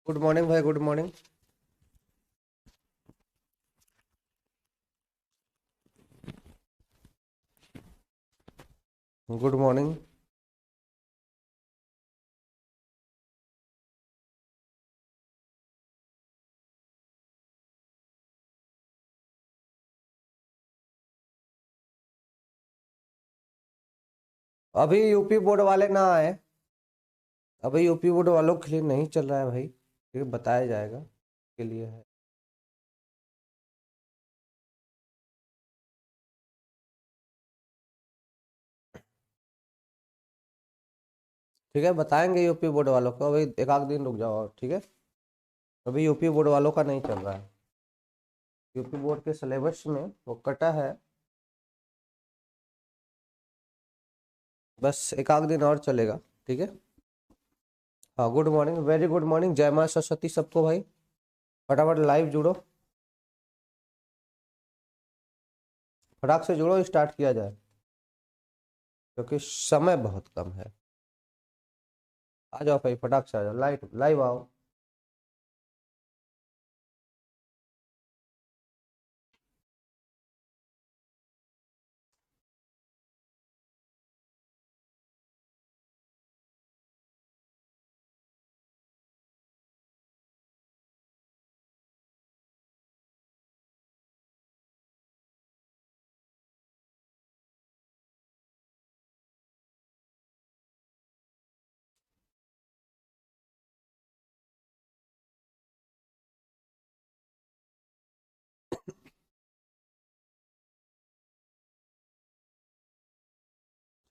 Good morning भाई, good morning. Good morning. अभी UP board वाले ना आए। अभी यूपी बोर्ड वालों के लिए नहीं चल रहा है भाई, ठीक है, बताया जाएगा के लिए है। ठीक है, बताएंगे यूपी बोर्ड वालों को। अभी एक आध दिन रुक जाओ और, ठीक है। अभी यूपी बोर्ड वालों का नहीं चल रहा है। यूपी बोर्ड के सिलेबस में वो कटा है, बस एक आध दिन और चलेगा। ठीक है। हाँ, good morning, very good morning. जय माँ सरस्वती सबको भाई। फटाफट लाइव जुड़ो, फटाक से जुड़ो, स्टार्ट किया जाए क्योंकि समय बहुत कम है। आ जाओ भाई, फटाक से आ जाओ, लाइव लाइव आओ।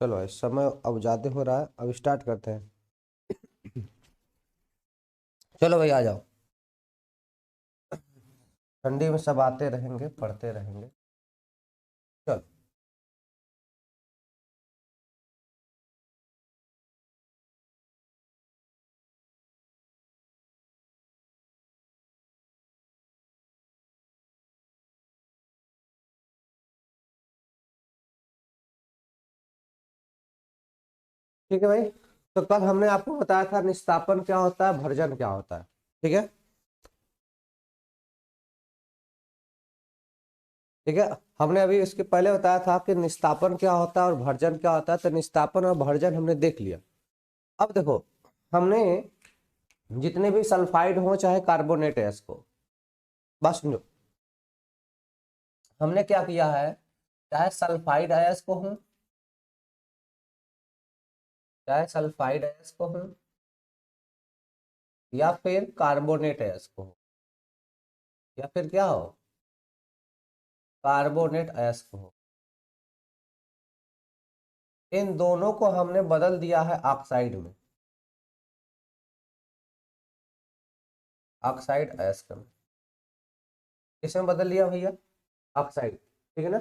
चलो, इस समय अब ज्यादा हो रहा है, अब स्टार्ट करते हैं। चलो भाई, आ जाओ। ठंडी में सब आते रहेंगे, पढ़ते रहेंगे। चलो। ठीक है भाई। तो कल हमने आपको बताया था निस्तापन क्या होता है, भर्जन क्या होता है। ठीक है। ठीक है। हमने अभी इसके पहले बताया था कि निस्तापन क्या होता है और भर्जन क्या होता है। तो निस्तापन और भर्जन हमने देख लिया। अब देखो, हमने जितने भी सल्फाइड हो चाहे कार्बोनेट है, इसको बस समझो। हमने क्या किया है, चाहे सल्फाइड आयस को हूं, चाहे सल्फाइड आयस को हूं, या फिर कार्बोनेट आयस को हो, या फिर क्या हो, कार्बोनेट आयस को हो, इन दोनों को हमने बदल दिया है ऑक्साइड में, ऑक्साइड आयस्क में। किसमें बदल लिया भैया? ऑक्साइड। ठीक है ना।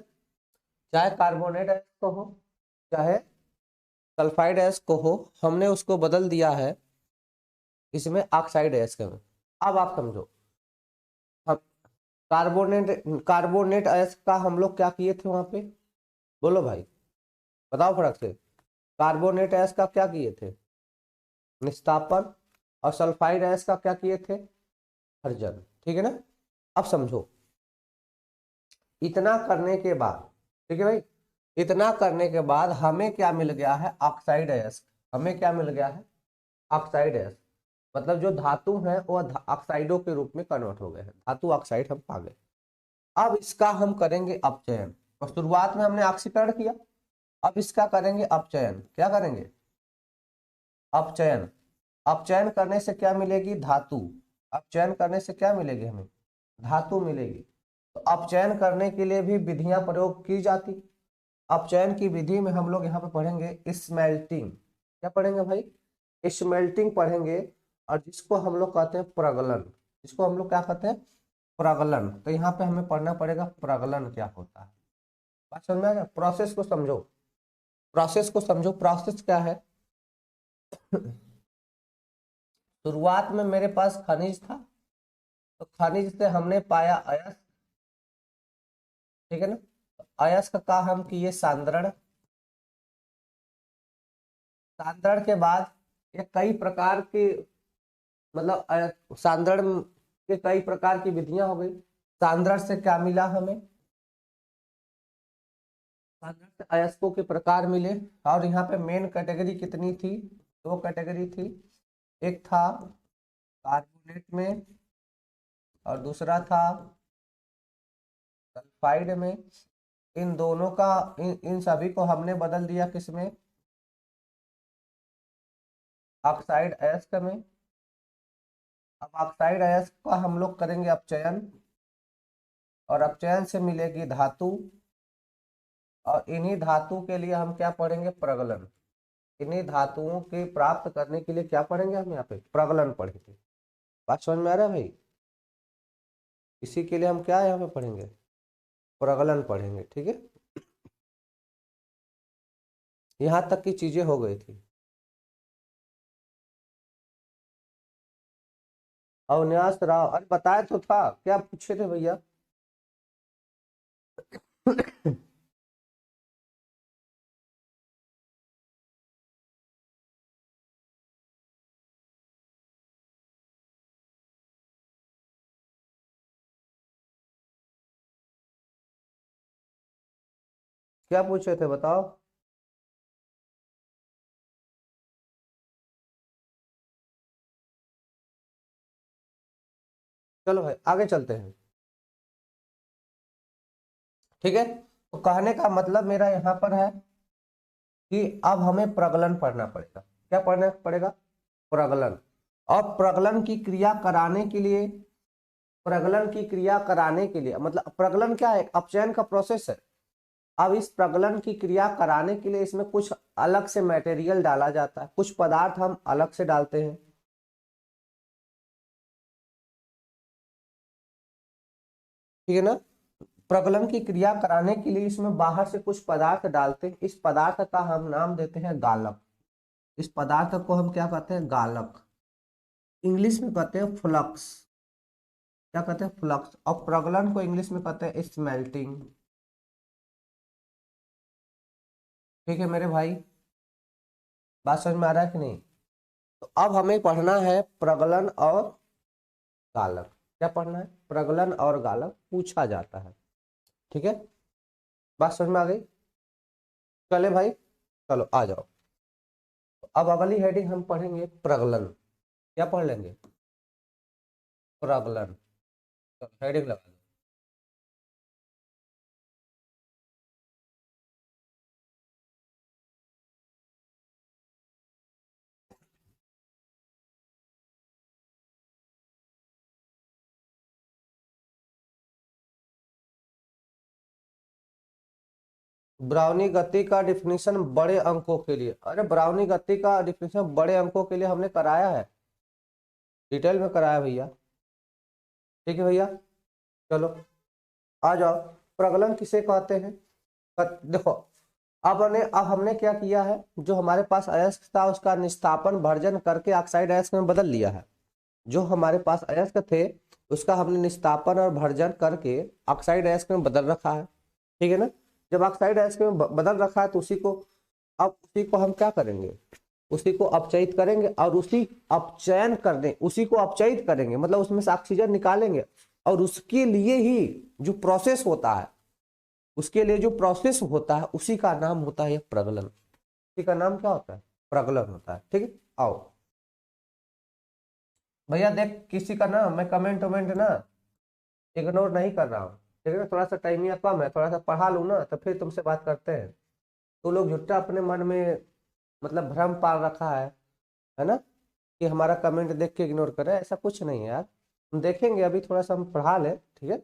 चाहे कार्बोनेट आयस्क को हो, चाहे सल्फाइड आयस्क को हो, हमने उसको बदल दिया है इसमें ऑक्साइड आयस्क में। अब आप समझो, हम कार्बोनेट कार्बोनेट आयस्क का हम लोग क्या किए थे वहां पे? बोलो भाई, बताओ फर्क से। कार्बोनेट आयस्क का क्या किए थे? निस्तापन। और सल्फाइड आयस्क का क्या किए थे? हर्जन। ठीक है ना। अब समझो, इतना करने के बाद, ठीक है भाई, इतना करने के बाद हमें क्या मिल गया है? ऑक्साइड अयस्क। हमें क्या मिल गया है? ऑक्साइड अयस्क। मतलब जो धातु है वो ऑक्साइडों के रूप में कन्वर्ट हो गए हैं, धातु ऑक्साइड हम पा गए। अब इसका हम करेंगे अपचयन। और शुरुआत में हमने ऑक्सीकरण किया, अब इसका करेंगे अपचयन। क्या करेंगे? अपचयन। अपचयन करने से क्या मिलेगी? धातु। अपचयन करने से क्या मिलेगी हमें? धातु मिलेगी। तो अपचयन करने के लिए भी विधियां प्रयोग की जाती। अपचयन की विधि में हम लोग यहाँ पे पढ़ेंगे स्मेल्टिंग। क्या पढ़ेंगे भाई? स्मेल्टिंग पढ़ेंगे। और जिसको हम लोग कहते हैं प्रगलन। जिसको हम लोग क्या कहते हैं? प्रगलन। तो यहाँ पे हमें पढ़ना पड़ेगा प्रगलन क्या होता है। बात समझ में आ गया? प्रोसेस को समझो, प्रोसेस को समझो। प्रोसेस क्या है? शुरुआत में मेरे पास खनिज था, तो खनिज से हमने पाया अयस्क। ठीक है ना। तो अयस्क का हम किए सांद्रण। सांद्रण के बाद ये कई प्रकार के मतलब सांद्रण के कई प्रकार की विधियां हो गई। सांद्रण से क्या मिला हमें, सांद्रण से अयस्कों के प्रकार मिले। और यहाँ पे मेन कैटेगरी कितनी थी, दो कैटेगरी थी, एक था कार्बोनेट में और दूसरा था सल्फाइड में। इन दोनों का इन सभी को हमने बदल दिया किसमें, ऑक्साइड अयस्क में। अब ऑक्साइड अयस्क का हम लोग करेंगे अपचयन, और अपचयन से मिलेगी धातु, और इन्हीं धातु के लिए हम क्या पढ़ेंगे, प्रगलन। इन्हीं धातुओं के प्राप्त करने के लिए क्या पढ़ेंगे हम यहाँ पे, प्रगलन पढ़ेंगे। बात समझ में आ रहा है भाई, इसी के लिए हम क्या यहाँ पे पढ़ेंगे, प्रगलन पढ़ेंगे, ठीक है। यहाँ तक की चीजें हो गई थी। अविनाश राव, अरे बताया तो था, क्या पूछे थे भैया। क्या पूछे थे बताओ। चलो भाई आगे चलते हैं, ठीक है। तो कहने का मतलब मेरा यहाँ पर है कि अब हमें प्रगलन पढ़ना पड़ेगा। क्या पढ़ना पड़ेगा, प्रगलन। और प्रगलन की क्रिया कराने के लिए, प्रगलन की क्रिया कराने के लिए मतलब प्रगलन क्या है, अपचयन का प्रोसेस है। अब इस प्रगलन की क्रिया कराने के लिए इसमें कुछ अलग से मटेरियल डाला जाता है, कुछ पदार्थ हम अलग से डालते हैं, ठीक है ना। प्रगलन की क्रिया कराने के लिए इसमें बाहर से कुछ पदार्थ डालते हैं, इस पदार्थ का हम नाम देते हैं गालक। इस पदार्थ को हम क्या कहते हैं, गालक। इंग्लिश में कहते हैं फ्लक्स। क्या कहते हैं, फ्लक्स। और प्रगलन को इंग्लिश में कहते हैं स्मेल्टिंग, ठीक है मेरे भाई। बात समझ में आ रहा है कि नहीं। तो अब हमें पढ़ना है प्रगलन और गालक। क्या पढ़ना है, प्रगलन और गालक पूछा जाता है, ठीक है। बात समझ में आ गई, चले भाई, चलो आ जाओ। अब अगली हेडिंग हम पढ़ेंगे प्रगलन। क्या पढ़ लेंगे, प्रगलन। चलो हेडिंग लगा दो। ब्राउनी गति का डिफिनीशन बड़े अंकों के लिए, अरे ब्राउनी गति का डिफिनीशन बड़े अंकों के लिए हमने कराया है, डिटेल में कराया भैया, ठीक है भैया। चलो आ जाओ, प्रगलन किसे कहते हैं। देखो अब हमने क्या किया है, जो हमारे पास अयस्क था उसका निस्तापन भर्जन करके ऑक्साइड अयस्क में बदल लिया है। जो हमारे पास अयस्क थे उसका हमने निस्तापन और भर्जन करके ऑक्साइड अयस्क में बदल रखा है, ठीक है ना। जब ऑक्साइड अयस्क में बदल रखा है तो उसी को, अब उसी को हम क्या करेंगे, उसी को अपचयित करेंगे, और उसी अपचयन करने, उसी को अपचयित करेंगे मतलब उसमें से ऑक्सीजन निकालेंगे। और उसके लिए ही जो प्रोसेस होता है, उसके लिए जो प्रोसेस होता है उसी का नाम होता है प्रगलन। उसी का नाम क्या होता है, प्रगलन होता है, ठीक है। आओ भैया, देख किसी का ना मैं कमेंट वमेंट ना इग्नोर नहीं कर रहा हूँ, ठीक है ना। थोड़ा सा टाइम या कम है, थोड़ा सा पढ़ा लूँ ना तो फिर तुमसे बात करते हैं। तो लोग झुट्टा अपने मन में मतलब भ्रम पाल रखा है ना, कि हमारा कमेंट देख के इग्नोर करे, ऐसा कुछ नहीं है यार। हम देखेंगे, अभी थोड़ा सा हम पढ़ा ले, ठीक है,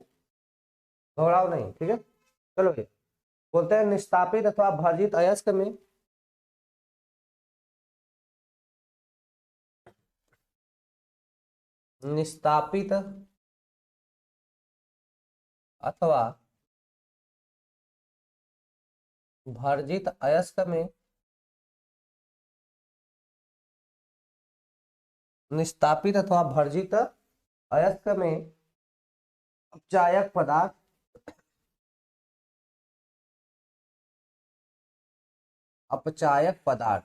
घबराओ नहीं, ठीक है। चलो भैया, बोलते हैं निस्तापित अथवा भर्जित अयस्क में, निस्तापित अथवा भर्जित अयस्क में, निस्तापित अथवा भर्जित अयस्क में अपचायक पदार्थ, अपचायक पदार्थ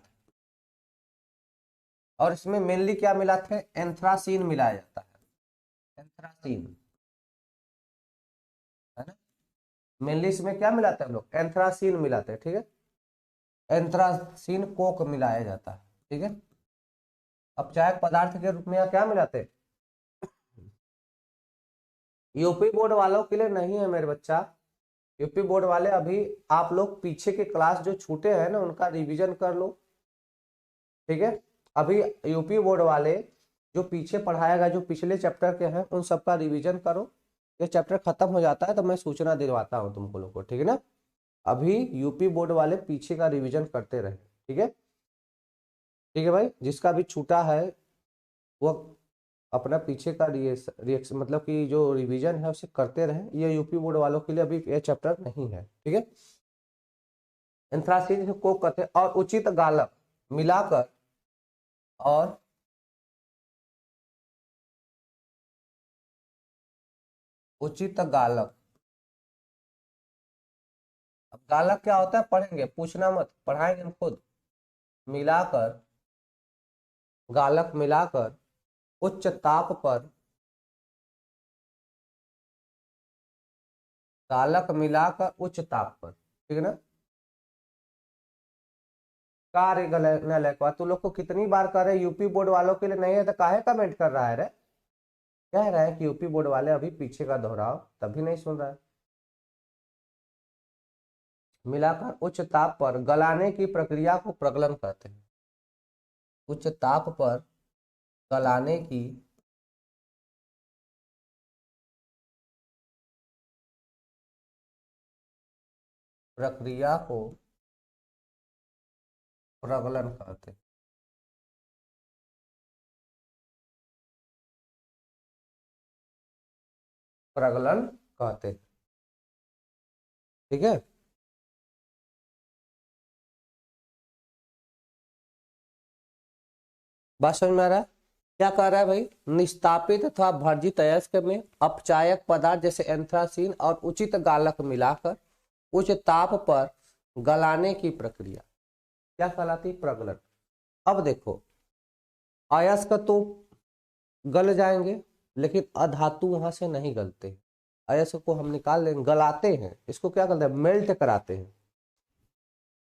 और इसमें मेनली क्या मिलाते हैं, एंथ्रासीन मिलाया जाता है, एंथ्रासीन, है ना। मेनली इसमें क्या मिलाते हैं हम लोग, एंथ्रासीन मिलाते हैं, ठीक है। एंथ्रासीन कोक मिलाया जाता है, ठीक है। अब चायक पदार्थ के रूप में यहाँ क्या मिलाते हैं, यूपी बोर्ड वालों के लिए नहीं है मेरे बच्चा। यूपी बोर्ड वाले अभी आप लोग पीछे के क्लास जो छूटे हैं ना उनका रिवीजन कर लो, ठीक है। अभी यूपी बोर्ड वाले जो पीछे पढ़ाया गया, जो पिछले चैप्टर के हैं उन सबका रिवीजन करो। ये चैप्टर खत्म हो जाता है तो मैं सूचना दिलवाता हूँ तुमको लोग को, ठीक है ना। अभी यूपी बोर्ड वाले पीछे का रिवीजन करते रहे, ठीक है। ठीक है भाई, जिसका भी छूटा है वो अपना पीछे का रिएक्शन मतलब कि जो रिवीजन है उसे करते रहे। ये यूपी बोर्ड वालों के लिए अभी ये चैप्टर नहीं है, ठीक है। एंथ्रासीन को कहते हैं और उचित गालक मिलाकर, और उचित गालक, अब गालक क्या होता है पढ़ेंगे, पूछना मत, पढ़ाएंगे हम खुद। मिलाकर, गालक मिलाकर उच्च ताप पर, गालक मिलाकर उच्च ताप पर, ठीक है ना। कार्य न लैकवा तू लोग को कितनी बार कर रहे, यूपी बोर्ड वालों के लिए नहीं है तो काहे कमेंट कर रहा है रे। कह रहा है कि यूपी बोर्ड वाले अभी पीछे का दोहराओ, तभी नहीं सुन रहा है। मिलाकर उच्च ताप पर गलाने की प्रक्रिया को प्रगलन कहते हैं। उच्च ताप पर गलाने की प्रक्रिया को प्रगलन कहते हैं, प्रगलन कहते हैं, ठीक है। बात समझ में आ रहा है। क्या कह रहा है भाई, निस्तापित अथवा भर्जित अयस्क में अपचायक पदार्थ जैसे एंथ्रासीन और उचित गालक मिलाकर उच्च ताप पर गलाने की प्रक्रिया क्या कहलाती, प्रगलन। अब देखो, अयस्क तो गल जाएंगे लेकिन अधातु वहां से नहीं गलते। अयस्क को हम निकाल लेंगे, गलाते हैं, इसको क्या करते हैं, मेल्ट कराते हैं।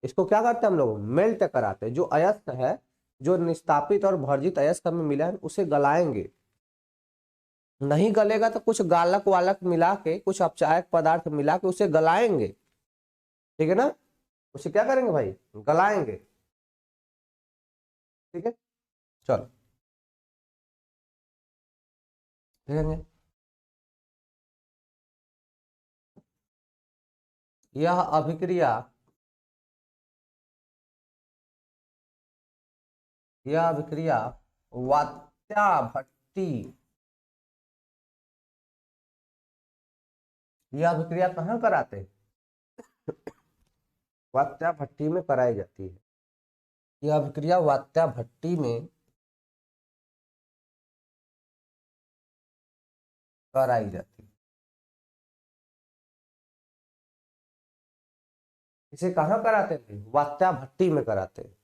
इसको क्या करते हैं हम लोग, मेल्ट कराते हैं। जो अयस्क है, जो निस्तापित और भर्जित अयस्क हमें मिला है उसे गलाएंगे। नहीं गलेगा तो कुछ गालक वालक मिला के, कुछ अपचायक पदार्थ मिला के उसे गलाएंगे, ठीक है ना। उसे क्या करेंगे भाई, गलाएंगे, ठीक है। चलो देखेंगे। यह अभिक्रिया, यह अभिक्रिया वात्या भट्टी, यह अभिक्रिया कहाँ कराते हैं, वात्या भट्टी में कराई जाती है। यह अभिक्रिया वात्या भट्टी में कराई जाती है। इसे कहाँ कराते थे, वात्या भट्टी में कराते हैं।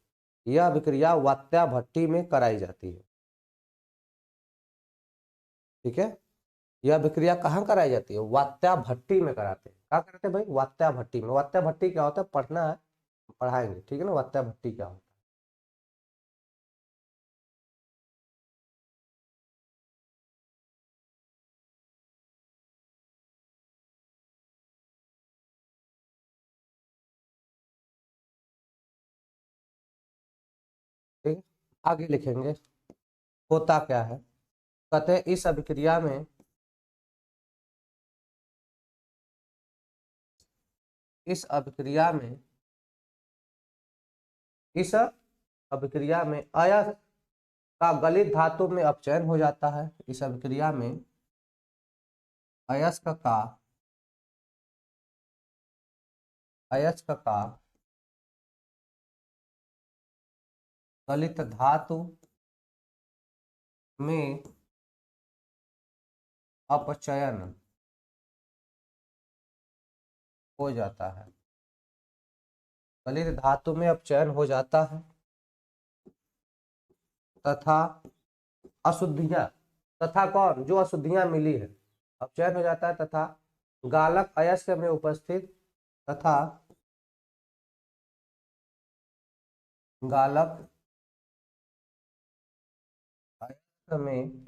यह अभिक्रिया वात्या भट्टी में कराई जाती है, ठीक है। यह अभिक्रिया कहाँ कराई जाती है, वात्या भट्टी में कराते हैं। क्या कराते हैं भाई, वात्या भट्टी में। वात्या भट्टी क्या होता है पढ़ना है, पढ़ाएंगे, ठीक है ना। वात्या भट्टी क्या होता है, ठीक है। आगे लिखेंगे होता क्या है। कहते हैं इस अभिक्रिया में, इस अभिक्रिया में, इस अभिक्रिया में अयस्क का गलित धातु में अपचयन हो जाता है। इस अभिक्रिया में अयस्क का, अयस्क का गलित धातु में अपचयन हो जाता है, गलित धातु में अपचयन हो जाता है। तथा अशुद्धियां, तथा कौन, जो अशुद्धियां मिली है, अब चयन हो जाता है तथा गालक अयस्क में उपस्थित, तथा गालक अयस्क में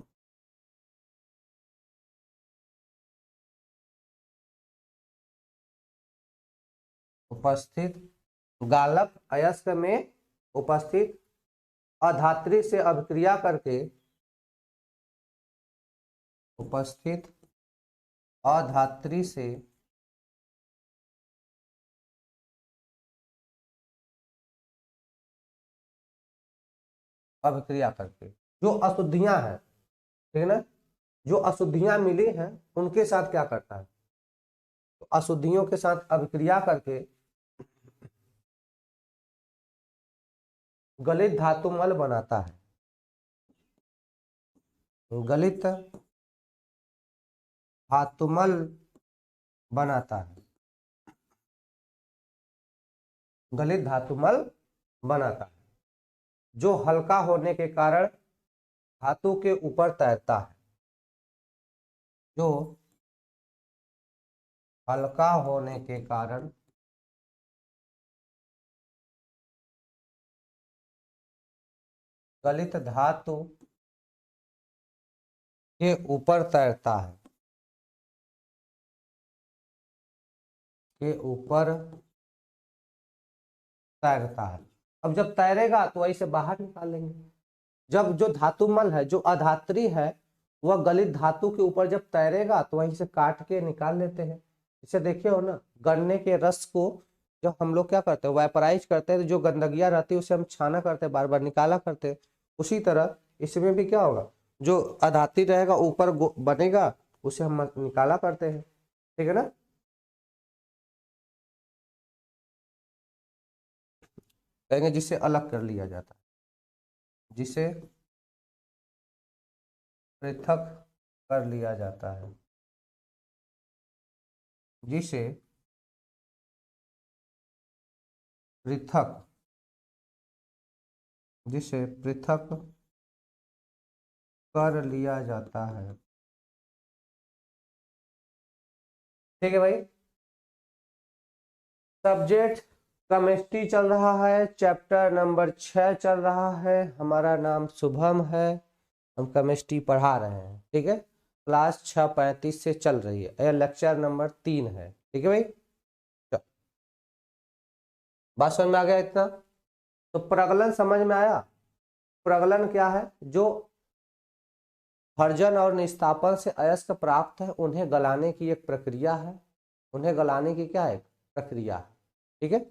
उपस्थित, गालक अयस्क में उपस्थित अधात्री से अभिक्रिया करके, उपस्थित अधात्री से अभिक्रिया करके जो अशुद्धियां हैं, ठीक है ना, जो अशुद्धियां मिली हैं उनके साथ क्या करता है, तो अशुद्धियों के साथ अभिक्रिया करके गलित धातुमल बनाता है, गलित धातुमल बनाता है, गलित धातुमल बनाता है, जो हल्का होने के कारण धातु के ऊपर तैरता है, जो हल्का होने के कारण गलित धातु के ऊपर तैरता है, के ऊपर तैरता है। अब जब तैरेगा तो वही से बाहर निकालेंगे। जब जो धातुमल है, जो अधात्री है, वह गलित धातु के ऊपर जब तैरेगा तो वहीं से काट के निकाल लेते हैं। इसे देखिए हो ना, गन्ने के रस को जब हम लोग क्या करते हैं, वाइपराइज करते हैं, तो जो गंदगियां रहती है उसे हम छाना करते हैं, बार बार निकाला करते हैं। उसी तरह इसमें भी क्या होगा, जो अधात्री रहेगा ऊपर बनेगा, उसे हम निकाला करते हैं, ठीक है ना। कहेंगे जिसे अलग कर लिया जाता है, जिसे पृथक कर लिया जाता है, जिसे पृथक, जिसे पृथक कर लिया जाता है, ठीक है भाई। सब्जेक्ट केमिस्ट्री चल रहा है, चैप्टर नंबर 6 चल रहा है, हमारा नाम शुभम है, हम केमिस्ट्री पढ़ा रहे हैं, ठीक है। क्लास 6:35 से चल रही है, यह लेक्चर नंबर 3 है, ठीक है भाई। बात समझ में आ गया इतना? तो प्रगलन समझ में आया। प्रगलन क्या है, जो भर्जन और निस्तापन से अयस्क प्राप्त है उन्हें गलाने की एक प्रक्रिया है, उन्हें गलाने की क्या है, प्रक्रिया है, ठीक है,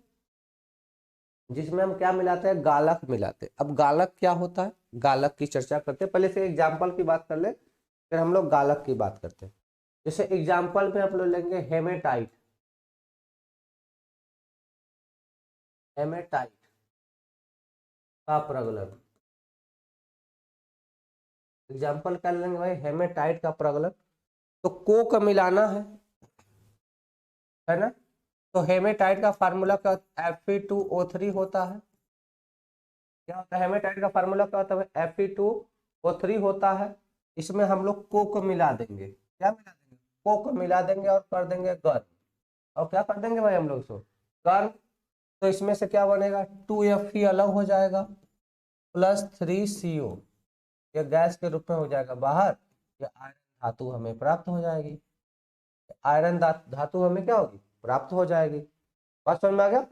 जिसमें हम क्या मिलाते हैं, गालक मिलाते हैं। अब गालक क्या होता है, गालक की चर्चा करते हैं, पहले से एग्जाम्पल की बात कर ले, फिर हम लोग गालक की बात करते हैं। जैसे एग्जाम्पल में आप लोग लेंगे हेमेटाइट, हेमेटाइट का प्रगलन, एग्जाम्पल क्या लेंगे भाई, हेमेटाइट का प्रगलन। तो कोक मिलाना है ना, तो हेमेटाइट का फार्मूला क्या होता है, Fe2O3 होता है। क्या होता है हेमेटाइट का फार्मूला, क्या होता है, Fe2O3 होता है। इसमें हम लोग कोक मिला देंगे, क्या मिला देंगे, कोक मिला देंगे और कर देंगे गर्म। और क्या कर देंगे भाई हम लोग इसको गर्म, तो इसमें से क्या बनेगा, 2Fe अलग हो जाएगा, प्लस 3CO, ये गैस के रूप में हो जाएगा बाहर, ये आयरन धातु हमें प्राप्त हो जाएगी, आयरन धातु हमें क्या होगी, प्राप्त हो जाएगी। बात समझ में आ गया,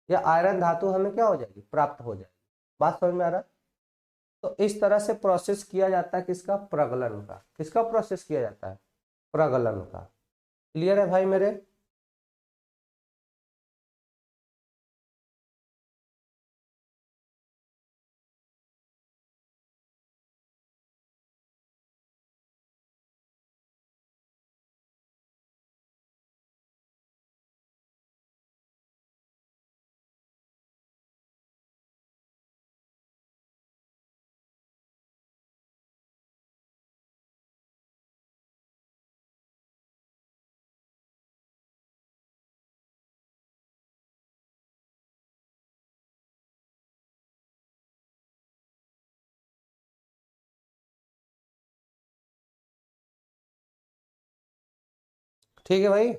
ये आयरन धातु हमें क्या हो जाएगी, प्राप्त हो जाएगी। बात समझ में आ रहा है? तो इस तरह से प्रोसेस किया जाता है किसका, प्रगलन का। किसका प्रोसेस किया जाता है, प्रगलन का। क्लियर है भाई मेरे? ठीक है भाई,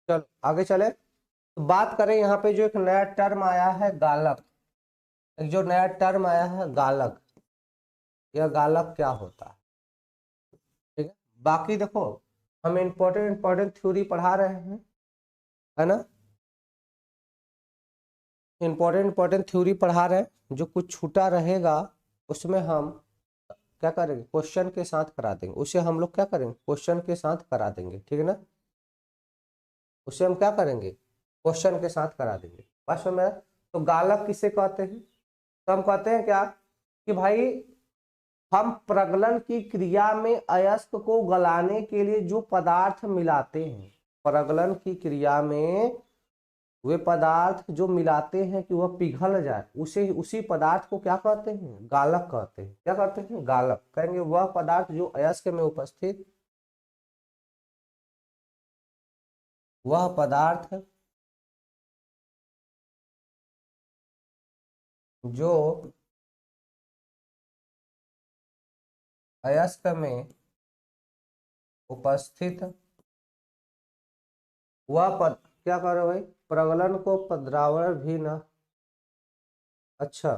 चलो आगे चले। तो बात करें यहाँ पे जो एक नया टर्म आया है गालक, एक जो नया टर्म आया है गालक, यह गालक क्या होता है? ठीक है, बाकी देखो हम इंपॉर्टेंट इंपॉर्टेंट थ्योरी पढ़ा रहे हैं, है ना, इंपॉर्टेंट इंपॉर्टेंट थ्योरी पढ़ा रहे हैं, जो कुछ छूटा रहेगा उसमें हम क्या करेंगे, क्वेश्चन के साथ करा देंगे, उसे हम लोग क्या करेंगे, क्वेश्चन के साथ करा देंगे, ठीक है ना, उसे हम क्या करेंगे, क्वेश्चन के साथ करा देंगे। बात समझ में आया? तो गालक किसे कहते हैं? तो हम कहते हैं क्या कि भाई हम प्रगलन की क्रिया में अयस्क को गलाने के लिए जो पदार्थ मिलाते हैं, प्रगलन की क्रिया में वे पदार्थ जो मिलाते हैं कि वह पिघल जाए, उसे उसी पदार्थ को क्या कहते हैं, गालक कहते हैं। क्या कहते हैं, गालक। कहेंगे वह पदार्थ जो अयस्क में उपस्थित, वह पदार्थ जो अयस्क में उपस्थित, वह पद क्या कर रहे हो भाई, प्रगलन को पद्रावण भी न, अच्छा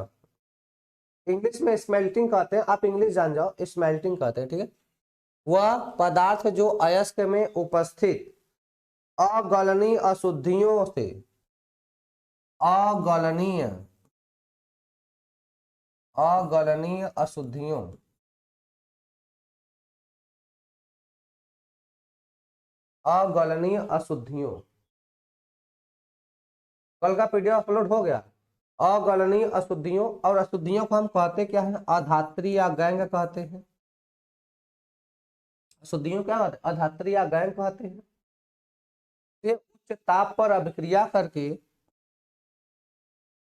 इंग्लिश में स्मेल्टिंग कहते हैं, आप इंग्लिश जान जाओ, स्मेल्टिंग कहते हैं, ठीक है। वह पदार्थ जो अयस्क में उपस्थित अगलनीय अशुद्धियों से, अगलनीय अगलनीय अशुद्धियों, अगलनीय अशुद्धियों, कल का पीडीएफ अपलोड हो गया। अगलनीय अशुद्धियों, और अशुद्धियों को हम कहते क्या है, अधात्री या गैंग कहते हैं। अशुद्धियों क्या कहते हैं, अधात्री या गैंग कहते हैं। ये उच्च ताप पर अभिक्रिया करके,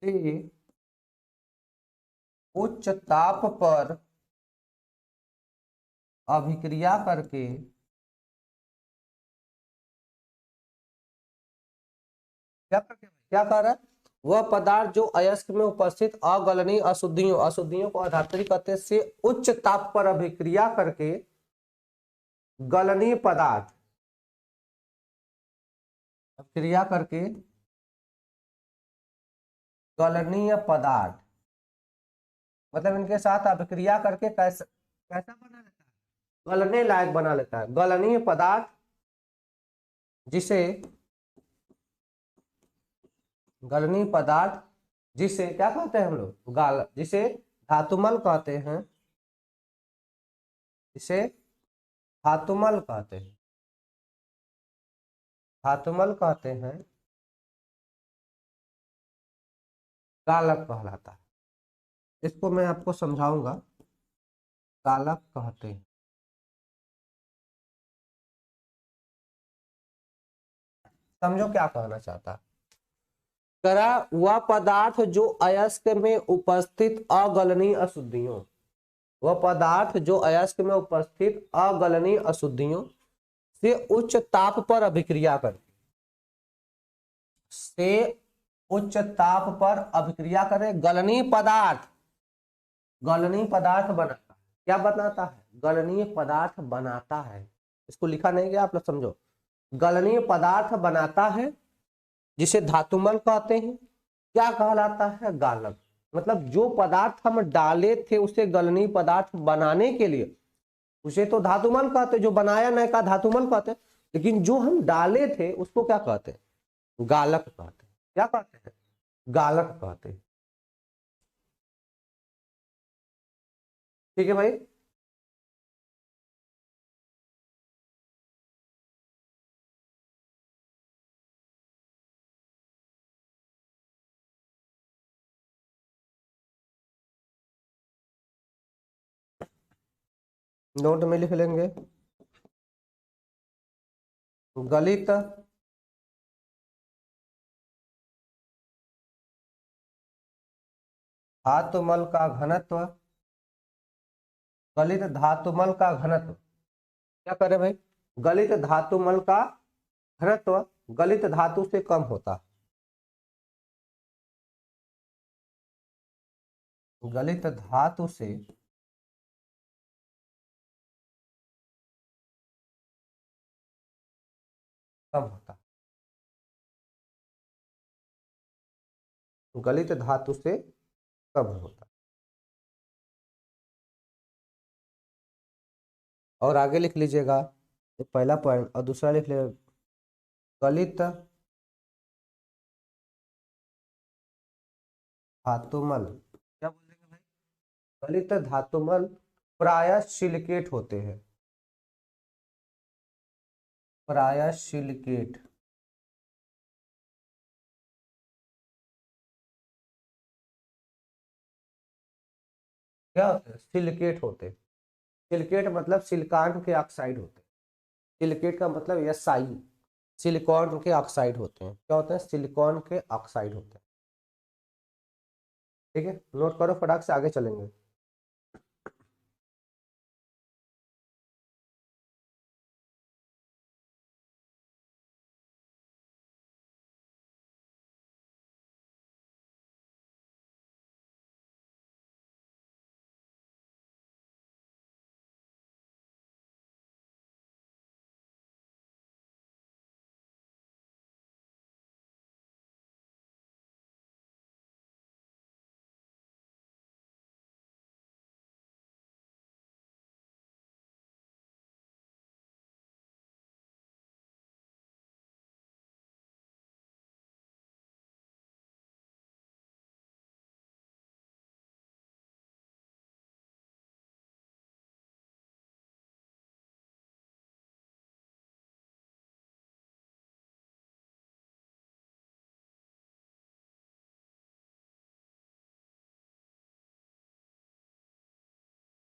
ये उच्च ताप पर अभिक्रिया करके क्या कर रहा है, वह पदार्थ जो अयस्क में उपस्थित अगलनीय अशुद्धियों, अशुद्धियों को अधात्री कहते से उच्च ताप पर अभिक्रिया करके गलनीय पदार्थ, अभिक्रिया करके गलनीय पदार्थ, मतलब इनके साथ अभिक्रिया करके कैसा कैसा बना लेता है, गलने लायक बना लेता है, गलनीय पदार्थ जिसे, गलनीय पदार्थ जिसे क्या कहते हैं हम लोग, गाल, जिसे धातुमल कहते हैं, इसे धातुमल कहते हैं, धातुमल कहते हैं, गालक कहलाता है। इसको मैं आपको समझाऊंगा, गालक कहते हैं। समझो क्या कहना चाहता है, करा वह पदार्थ जो अयस्क में उपस्थित अगलनीय अशुद्धियों, वह पदार्थ जो अयस्क में उपस्थित अगलनीय अशुद्धियों से उच्च ताप पर अभिक्रिया करती, से उच्च ताप पर अभिक्रिया करे, गलनीय पदार्थ, गलनीय पदार्थ बनाता है। क्या बनाता है, गलनीय पदार्थ बनाता है। इसको लिखा नहीं गया, आप लोग समझो, गलनीय पदार्थ बनाता है जिसे धातुमल कहते हैं। क्या कहलाता है, गालक। मतलब जो पदार्थ हम डाले थे उसे गलनीय पदार्थ बनाने के लिए, उसे तो धातुमल कहते, जो बनाया नया का धातुमल कहते, लेकिन जो हम डाले थे उसको क्या कहते हैं, गालक कहते हैं। क्या कहते हैं, गालक कहते हैं। ठीक है भाई, नोट में लिख लेंगे, गलित धातुमल का घनत्व, गलित धातुमल का घनत्व, क्या करे भाई, गलित धातुमल का घनत्व गलित धातु से कम होता है, गलित धातु से कम होता है, गलित धातु से कम होता है। और आगे लिख लीजिएगा, ये पहला पॉइंट, और दूसरा लिख लीजिएगा, गलित धातुमल, क्या बोलेंगे भाई, गलित धातुमल प्रायः सिलिकेट होते हैं, प्रायः सिलिकेट, क्या होते हैं, सिलिकेट होते हैं। सिलिकेट मतलब सिलिकॉन के ऑक्साइड होते हैं, सिलिकेट का मतलब यह साई, सिलिकॉन के ऑक्साइड होते हैं, क्या होते हैं, सिलिकॉन के ऑक्साइड होते हैं। ठीक है, नोट करो, फटाक से आगे चलेंगे।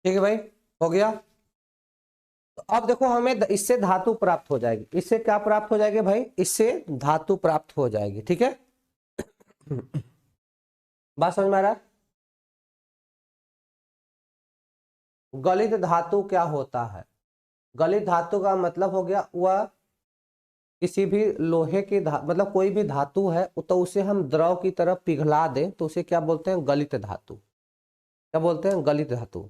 ठीक है भाई, हो गया। तो अब देखो, हमें इससे धातु प्राप्त हो जाएगी, इससे क्या प्राप्त हो जाएगी भाई, इससे धातु प्राप्त हो जाएगी। ठीक है, बात समझ में आ रहा है। गलित धातु क्या होता है, गलित धातु का मतलब हो गया वह किसी भी लोहे की मतलब कोई भी धातु है तो उसे हम द्रव की तरफ पिघला दें तो उसे क्या बोलते हैं, गलित धातु। क्या बोलते हैं, गलित धातु।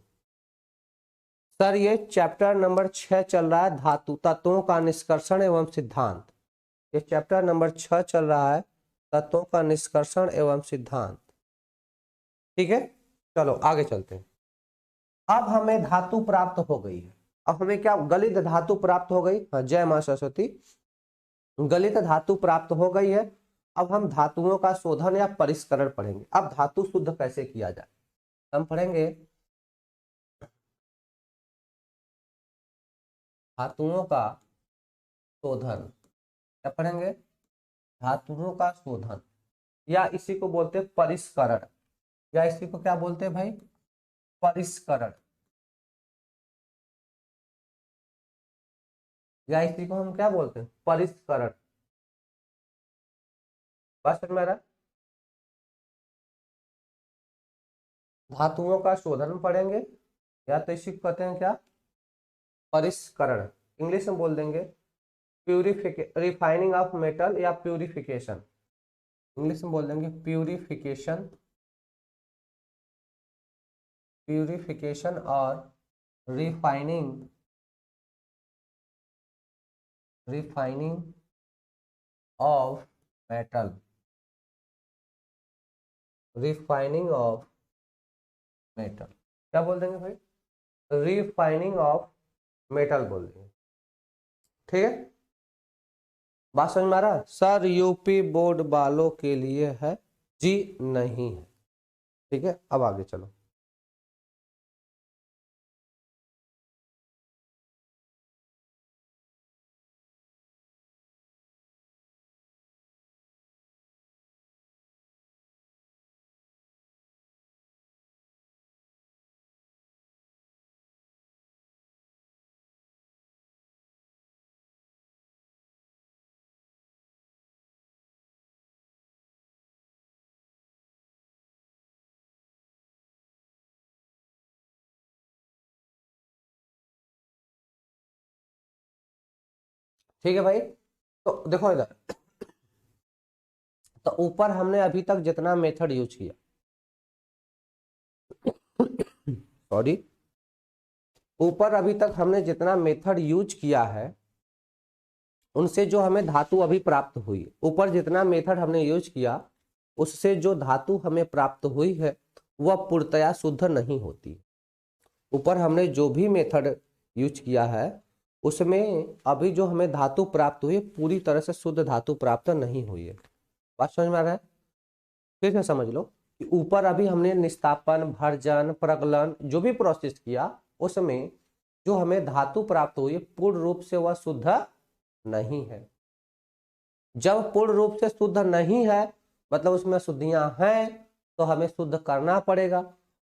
सर ये चैप्टर नंबर 6 चल रहा है, धातु तत्वों का निष्कर्षण एवं सिद्धांत। ये चैप्टर नंबर 6 चल रहा है, तत्वों का निष्कर्षण एवं सिद्धांत। ठीक है, चलो आगे चलते हैं। अब हमें धातु प्राप्त हो गई है, अब हमें क्या, गलित धातु प्राप्त हो गई। हाँ, जय मां सरस्वती। गलित धातु प्राप्त हो गई है। अब हम धातुओं का शोधन या परिष्करण पढ़ेंगे। अब धातु शुद्ध कैसे किया जाए, हम पढ़ेंगे धातुओं का शोधन। क्या पढ़ेंगे, धातुओं का शोधन, या इसी को बोलते हैं परिष्करण, या इसी को क्या बोलते हैं भाई, परिष्करण, या इसी को हम क्या बोलते हैं, परिष्करण। बात समझ में आ रहा है? धातुओं का शोधन पढ़ेंगे, या तो इसी को कहते हैं क्या, परिष्करण। इंग्लिश में बोल देंगे रिफाइनिंग ऑफ मेटल या प्यूरिफिकेशन। इंग्लिश में बोल देंगे प्यूरिफिकेशन, प्यूरिफिकेशन और refining, refining of metal, refining of metal. क्या बोल देंगे भाई, रिफाइनिंग ऑफ मेटल बोल देंगे। ठीक है, बात समझ में आ रहा है। सर यूपी बोर्ड वालों के लिए है, जी नहीं है। ठीक है, अब आगे चलो। ठीक है भाई, तो देखो इधर, तो ऊपर हमने अभी तक जितना मेथड यूज किया, सॉरी, ऊपर अभी तक हमने जितना मेथड यूज किया है उनसे जो हमें धातु अभी प्राप्त हुई, ऊपर जितना मेथड हमने यूज किया उससे जो धातु हमें प्राप्त हुई है वह पूर्णतया शुद्ध नहीं होती। ऊपर हमने जो भी मेथड यूज किया है उसमें अभी जो हमें धातु प्राप्त हुई है पूरी तरह से शुद्ध धातु प्राप्त नहीं हुई है। बात समझ में आ रहा है? फिर से समझ लो कि ऊपर अभी हमने निस्तापन, भर्जन, प्रगलन जो भी प्रोसेस किया उसमें जो हमें धातु प्राप्त हुई है पूर्ण रूप से वह शुद्ध नहीं है। जब पूर्ण रूप से शुद्ध नहीं है मतलब उसमें अशुद्धियां हैं तो हमें शुद्ध करना पड़ेगा।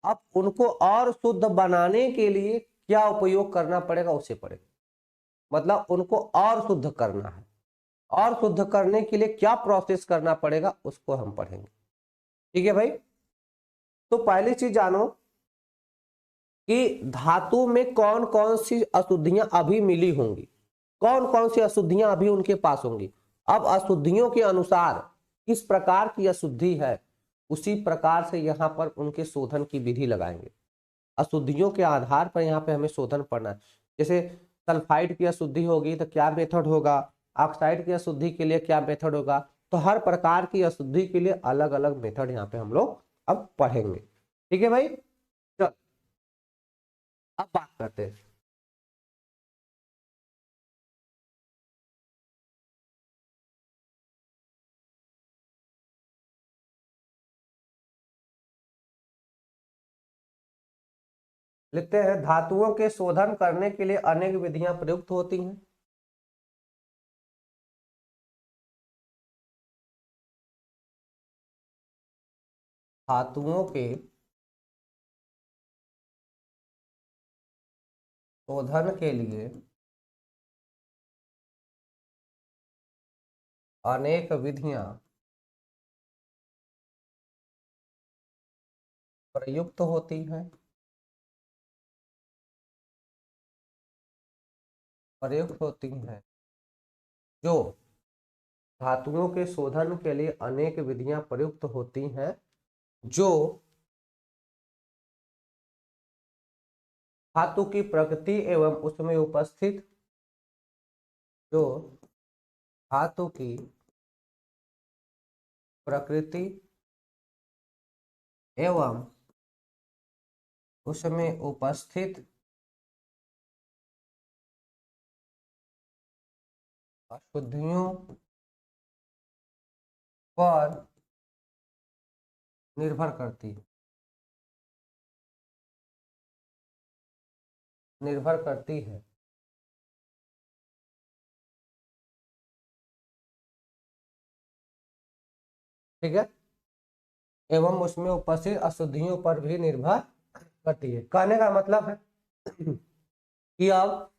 अब उनको और शुद्ध बनाने के लिए क्या उपयोग करना पड़ेगा उसे पड़ेगा, मतलब उनको और शुद्ध करना है, और शुद्ध करने के लिए क्या प्रोसेस करना पड़ेगा उसको हम पढ़ेंगे। ठीक है भाई। तो पहली चीज जानो कि धातु में कौन कौन सी अशुद्धियां अभी मिली होंगी, कौन कौन सी अशुद्धियां अभी उनके पास होंगी। अब अशुद्धियों के अनुसार किस प्रकार की अशुद्धि है उसी प्रकार से यहाँ पर उनके शोधन की विधि लगाएंगे। अशुद्धियों के आधार पर यहाँ पे हमें शोधन पढ़ना है। जैसे सल्फाइड की अशुद्धि होगी तो क्या मेथड होगा, ऑक्साइड की अशुद्धि के लिए क्या मेथड होगा, तो हर प्रकार की अशुद्धि के लिए अलग अलग मेथड यहाँ पे हम लोग अब पढ़ेंगे। ठीक है भाई। चल अब बात करते हैं लिखते हैं धातुओं के शोधन करने के लिए अनेक विधियां प्रयुक्त होती हैं। धातुओं के शोधन के लिए अनेक विधियां प्रयुक्त होती हैं, प्रयुक्त होती हैं। जो धातुओं के शोधन के लिए अनेक विधियां प्रयुक्त होती हैं जो धातु की प्रकृति एवं उसमें उपस्थित जो धातु की प्रकृति एवं उसमें उपस्थित अशुद्धियों पर निर्भर करती है, निर्भर करती है। ठीक है। एवं उसमें उपस्थित अशुद्धियों पर भी निर्भर करती है। कहने का मतलब है कि अब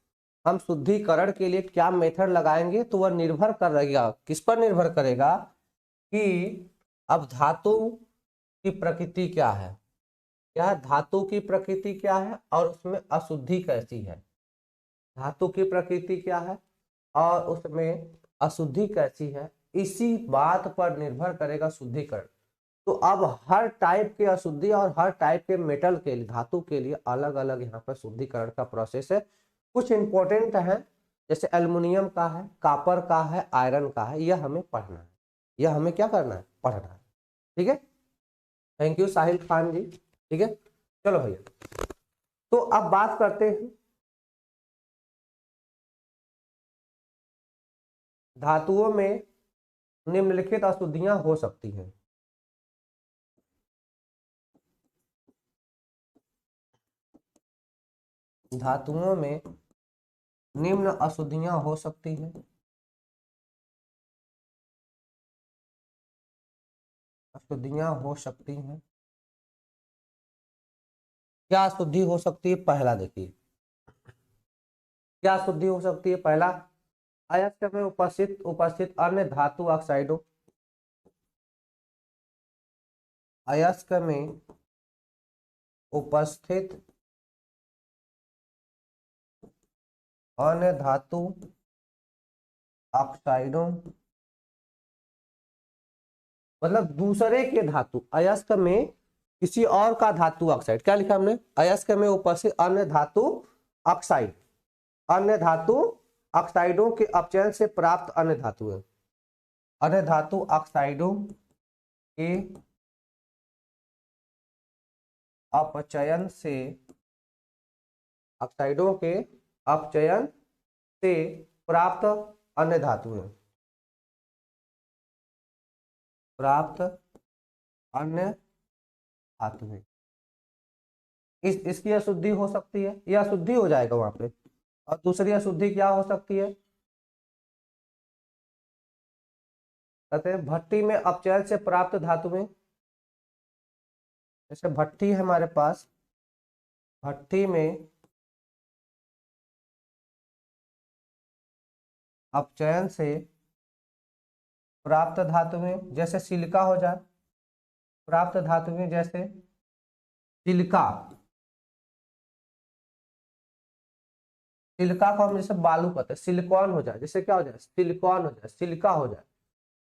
हम शुद्धिकरण के लिए क्या मेथड लगाएंगे तो वह निर्भर करेगा, किस पर निर्भर करेगा कि अब धातु की प्रकृति क्या है, क्या धातु की प्रकृति क्या है और उसमें अशुद्धि कैसी है। धातु की प्रकृति क्या है और उसमें अशुद्धि कैसी है, इसी बात पर निर्भर करेगा शुद्धिकरण। तो अब हर टाइप के अशुद्धि और हर टाइप के मेटल के लिए, धातु के लिए अलग अलग यहाँ पर शुद्धिकरण का प्रोसेस है। कुछ इंपॉर्टेंट है जैसे एल्युमिनियम का है, कॉपर का है, आयरन का है, यह हमें पढ़ना है, यह हमें क्या करना है, पढ़ना है। ठीक है। थैंक यू साहिल खान जी। ठीक है। चलो भैया तो अब बात करते हैं धातुओं में निम्नलिखित अशुद्धियां हो सकती हैं। धातुओं में निम्न अशुद्धियां हो सकती हैं। अशुद्धियां हो सकती हैं। क्या अशुद्धि हो सकती है, पहला देखिए क्या अशुद्धि हो सकती है। पहला, अयस्क में उपस्थित उपस्थित अन्य धातु ऑक्साइडों, अयस्क में उपस्थित अन्य धातु ऑक्साइडों मतलब दूसरे के धातु, अयस्क में किसी और का धातु ऑक्साइड, क्या लिखा हमने, अयस्क में उपस्थित अन्य धातु ऑक्साइड, अन्य धातु ऑक्साइडों के अपचयन से प्राप्त अन्य धातुएं, अन्य धातु ऑक्साइडों के अपचयन से, ऑक्साइडों के अपचयन से प्राप्त अन्य धातुएं, प्राप्त अन्य धातुएं, इसकी अशुद्धि हो सकती है, यह अशुद्धि हो जाएगा वहां पे। और दूसरी अशुद्धि क्या हो सकती है, कहते हैं भट्टी में अपचयन से प्राप्त धातुएं, जैसे भट्टी है हमारे पास, भट्टी में अपचयन से प्राप्त धातुएं, जैसे सिलिका हो जाए, प्राप्त धातुएं जैसे सिलिका, सिलिका को हम जैसे बालू कहते हैं, सिलिकॉन हो जाए, जैसे क्या हो जाए, सिलिकॉन हो जाए, सिलिका हो जाए,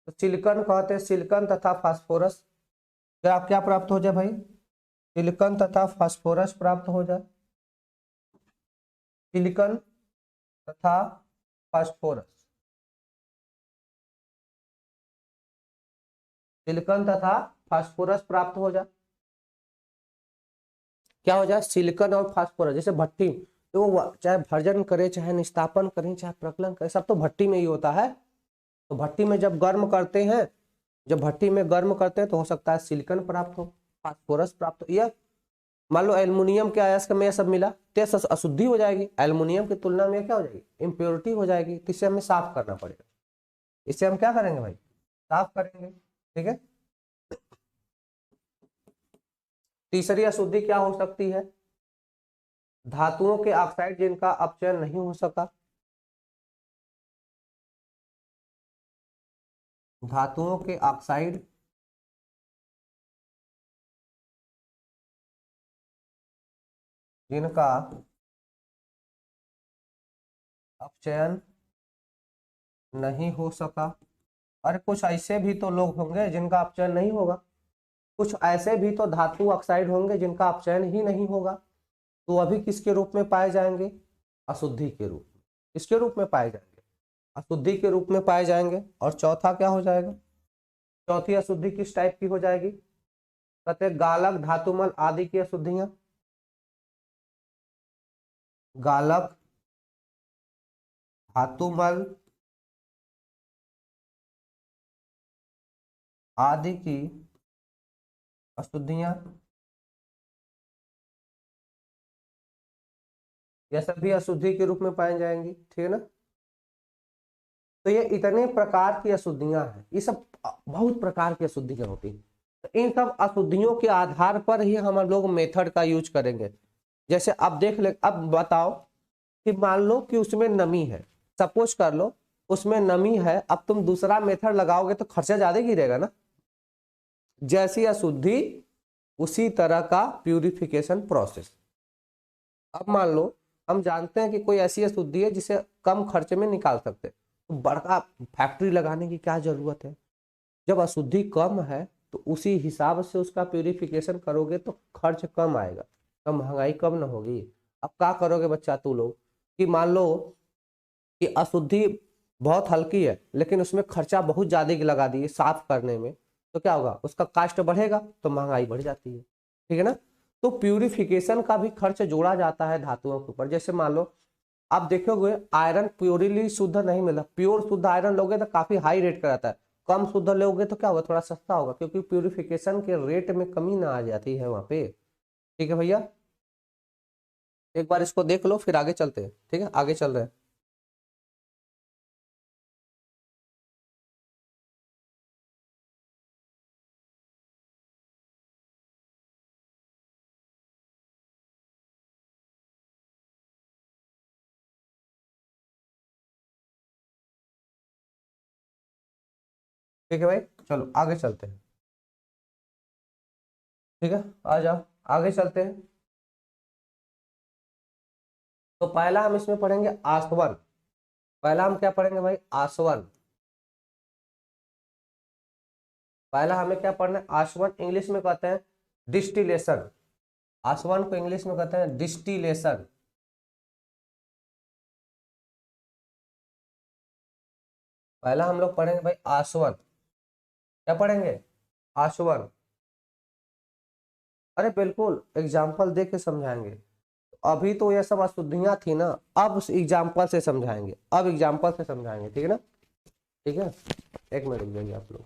तो सिलिकॉन कहते हैं, सिलिकॉन तथा फास्फोरस, क्या क्या प्राप्त हो जाए भाई, सिलिकॉन तथा फास्फोरस प्राप्त हो जाए, सिलिकॉन तथा फास्फोरस, सिलिकॉन तथा फास्फोरस प्राप्त हो जाए, क्या हो जाए, सिलिकॉन और फास्फोरस, जैसे भट्टी, तो चाहे भर्जन करे, चाहे निस्तापन करें, चाहे प्रकलन करें, सब तो भट्टी में ही होता है। तो भट्टी में जब गर्म करते हैं, जब भट्टी में गर्म करते हैं तो हो सकता है सिलिकॉन प्राप्त हो, फास्फोरस प्राप्त हो, या मान लो एल्युमिनियम के अयस्क में यह सब मिला तो यह अशुद्धि हो जाएगी, एल्युमिनियम की तुलना में क्या हो जाएगी, इम्प्योरिटी हो जाएगी, तो इसे हमें साफ करना पड़ेगा। इसे हम क्या करेंगे भाई, साफ करेंगे, ठीक है। तीसरी अशुद्धि क्या हो सकती है, धातुओं के ऑक्साइड जिनका अपचयन नहीं हो सका, धातुओं के ऑक्साइड जिनका अपचयन नहीं हो सका। अरे कुछ ऐसे भी तो लोग होंगे जिनका अपचयन नहीं होगा, कुछ ऐसे भी तो धातु ऑक्साइड होंगे जिनका अपचयन ही नहीं होगा, तो अभी किसके रूप में पाए जाएंगे, अशुद्धि के रूप में, इसके रूप में पाए जाएंगे, अशुद्धि के रूप में पाए जाएंगे। और चौथा क्या हो जाएगा, चौथी अशुद्धि किस टाइप की हो जाएगी, कहते हैं गालक धातुमल आदि की अशुद्धियां, गालक धातुमल आदि की अशुद्धियां, यह सभी अशुद्धि के रूप में पाई जाएंगी, ठीक है ना। तो ये इतने प्रकार की अशुद्धियां हैं, ये सब बहुत प्रकार की अशुद्धियां होती हैं। तो इन सब अशुद्धियों के आधार पर ही हम लोग मेथड का यूज करेंगे। जैसे अब देख ले, अब बताओ कि मान लो कि उसमें नमी है, सपोज कर लो उसमें नमी है, अब तुम दूसरा मेथड लगाओगे तो खर्चा ज्यादा गिरेगा ना। जैसी अशुद्धि उसी तरह का प्यूरिफिकेशन प्रोसेस। अब मान लो हम जानते हैं कि कोई ऐसी अशुद्धि है जिसे कम खर्चे में निकाल सकते हैं, तो बड़का फैक्ट्री लगाने की क्या जरूरत है। जब अशुद्धि कम है तो उसी हिसाब से उसका प्यूरिफिकेशन करोगे तो खर्च कम आएगा, तो महंगाई कम ना होगी। अब क्या करोगे बच्चा तू लोग, कि मान लो कि अशुद्धि बहुत हल्की है लेकिन उसमें खर्चा बहुत ज्यादा लगा दिए साफ करने में, तो क्या होगा, उसका कास्ट बढ़ेगा तो महंगाई बढ़ जाती है, ठीक है ना। तो प्यूरिफिकेशन का भी खर्च जोड़ा जाता है धातुओं के ऊपर। जैसे मान लो आप देखोगे आयरन प्योरली शुद्ध नहीं मिला, प्योर शुद्ध आयरन लोगे तो काफी हाई रेट का रहता है, कम शुद्ध लोगे तो क्या होगा, थोड़ा सस्ता होगा, क्योंकि प्यूरिफिकेशन के रेट में कमी ना आ जाती है वहां पे, ठीक है भैया। एक बार इसको देख लो फिर आगे चलते हैं, ठीक है, आगे चल रहे हैं। ठीक है भाई, चलो आगे चलते हैं, ठीक है, आ जाओ आगे चलते हैं। तो पहला हम इसमें पढ़ेंगे आसवन, पहला हम क्या पढ़ेंगे भाई, आसवन। पहला हमें क्या पढ़ना है, आसवन इंग्लिश में कहते हैं डिस्टिलेशन, आसवन को इंग्लिश में कहते हैं डिस्टिलेशन। पहला हम लोग पढ़ेंगे भाई आसवन। क्या पढ़ेंगे? आसवन। अरे बिल्कुल एग्जाम्पल दे के समझाएंगे। अभी तो ये सब अशुद्धियां थी ना, अब उस एग्जाम्पल से समझाएंगे, अब एग्जाम्पल से समझाएंगे, ठीक है ना? ठीक है, एक मिनट रुक जाइए आप लोग।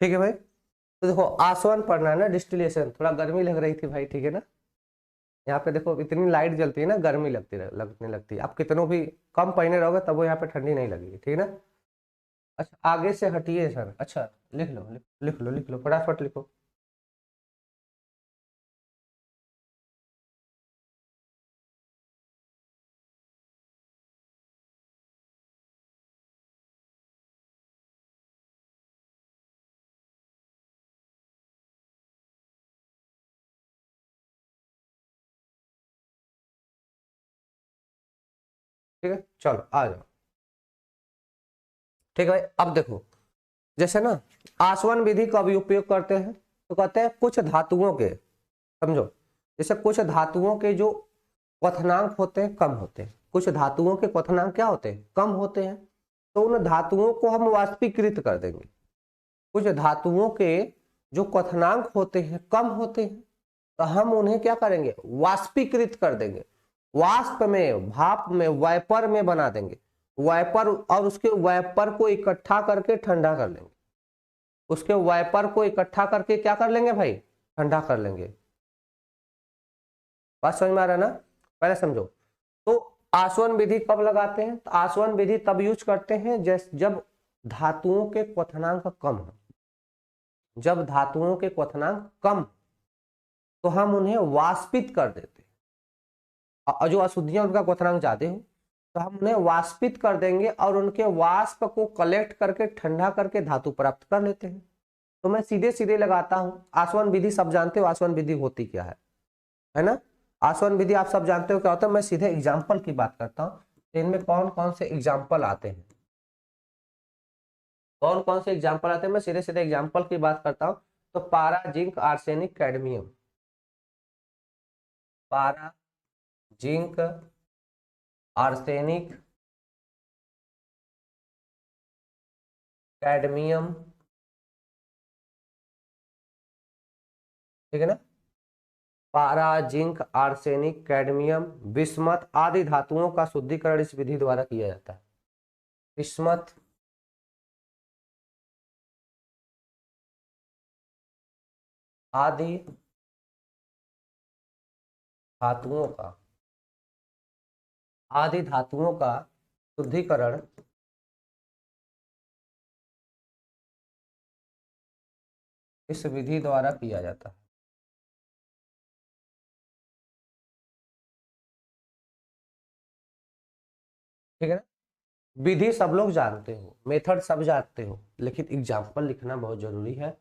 ठीक है भाई, तो देखो आसवन पढ़ना है ना, डिस्टिलेशन। थोड़ा गर्मी लग रही थी भाई, ठीक है ना? यहाँ पे देखो इतनी लाइट जलती है ना, गर्मी लगने लगती है। आप कितनों भी कम पहने रहोगे तब वो यहाँ पे ठंडी नहीं लगेगी, ठीक है ना? अच्छा आगे से हटिए सर। अच्छा लिख लो, लिख लो, लिख लो, फटाफट लिखो। ठीक है, चलो आ जाओ। ठीक है भाई, अब देखो, जैसे ना आसवन विधि का भी उपयोग करते हैं, तो कहते हैं कुछ धातुओं के, समझो, जैसे कुछ धातुओं के जो क्वथनांक होते हैं कम होते हैं। कुछ धातुओं के क्वथनांक क्या होते हैं? कम होते हैं। तो उन धातुओं को हम वाष्पीकृत कर देंगे। कुछ धातुओं के जो क्वथनांक होते हैं कम होते हैं, तो हम उन्हें क्या करेंगे? वाष्पीकृत कर देंगे। वाष्प में, भाप में, वाइपर में बना देंगे। वाइपर, और उसके वाइपर को इकट्ठा करके ठंडा कर लेंगे। उसके वाइपर को इकट्ठा करके क्या कर लेंगे भाई? ठंडा कर लेंगे। बात समझ में आ रहा है ना? पहले समझो। तो आसवन विधि कब लगाते हैं? तो आसवन विधि तब यूज करते हैं जब धातुओं के क्वथनांक कम हो। जब धातुओं के क्वथनांक कम, तो हम उन्हें वाष्पित कर देते हैं। और जो अशुद्धियां उनका क्वथनांक ज्यादा हो, तो हम उन्हें वाष्पित कर देंगे और उनके वाष्प को कलेक्ट करके ठंडा करके धातु प्राप्त कर लेते हैं। तो मैं सीधे सीधे लगाता हूं। आसवन विधि सब जानते हो, आसवन विधि होती क्या है ना? आसवन विधि आप सब जानते हो क्या होता है। मैं सीधे एग्जाम्पल की बात करता हूँ, तो इनमें कौन कौन से एग्जाम्पल आते हैं, कौन कौन से एग्जाम्पल आते हैं, मैं सीधे सीधे एग्जाम्पल की बात करता हूँ। तो पारा, जिंक, आर्सेनिक, कैडमियम। पारा, जिंक, आर्सेनिक, कैडमियम, ठीक है ना? पारा, जिंक, आर्सेनिक, कैडमियम, बिस्मथ आदि धातुओं का शुद्धिकरण इस विधि द्वारा किया जाता है। बिस्मथ आदि धातुओं का, आदि धातुओं का शुद्धिकरण इस विधि द्वारा किया जाता है। ठीक है ना? विधि सब लोग जानते हो, मेथड सब जानते हो, लेकिन एग्जाम्पल लिखना बहुत जरूरी है।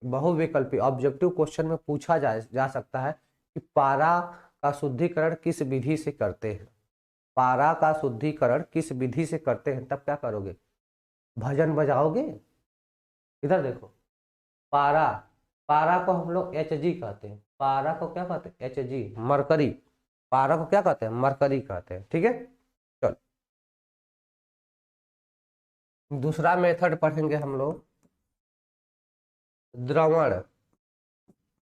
बहुविकल्पी ऑब्जेक्टिव क्वेश्चन में पूछा जा सकता है कि पारा का शुद्धिकरण किस विधि से करते हैं। पारा का शुद्धिकरण किस विधि से करते हैं, तब क्या करोगे? भजन बजाओगे? इधर देखो, पारा, पारा को हम लोग Hg कहते हैं। पारा को क्या कहते हैं? Hg, mercury. पारा को क्या कहते हैं? मरकरी कहते हैं। ठीक है, चलो दूसरा मेथड पढ़ेंगे हम लोग, द्रवण।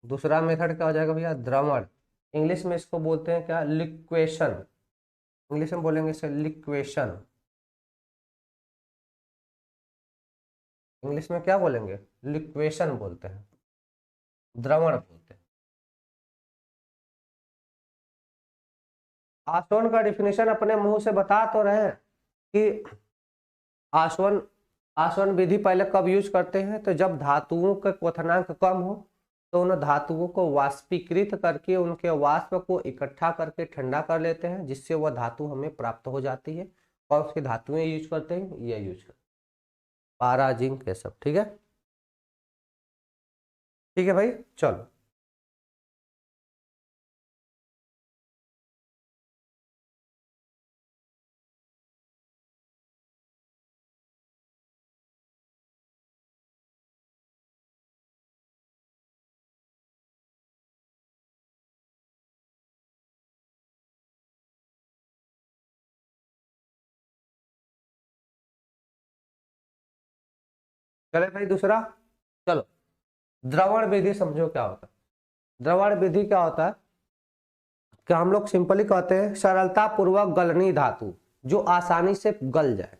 दूसरा मेथड क्या हो जाएगा भैया? द्रवण। इंग्लिश में इसको बोलते हैं क्या? लिक्वेशन। इंग्लिश में बोलेंगे इसे लिक्वेशन। इंग्लिश में क्या बोलेंगे? लिक्वेशन बोलते हैं, द्रवण बोलते हैं। आसवन का डिफिनेशन अपने मुंह से बता तो रहे हैं कि आसवन, आसवन विधि पहले कब यूज करते हैं? तो जब धातुओं का क्वथनांक कम हो, तो उन धातुओं को वाष्पीकृत करके उनके वाष्प को इकट्ठा करके ठंडा कर लेते हैं, जिससे वह धातु हमें प्राप्त हो जाती है। और उसकी धातुएं यूज करते हैं, ये यूज करते हैं, पारा, जिंक, ये सब। ठीक है, ठीक है भाई, चलो। चले भाई दूसरा, चलो द्रवण विधि समझो क्या होता है। द्रवण विधि क्या होता है कि हम लोग सिंपली कहते हैं सरलता पूर्वक गलनी धातु जो आसानी से गल जाए,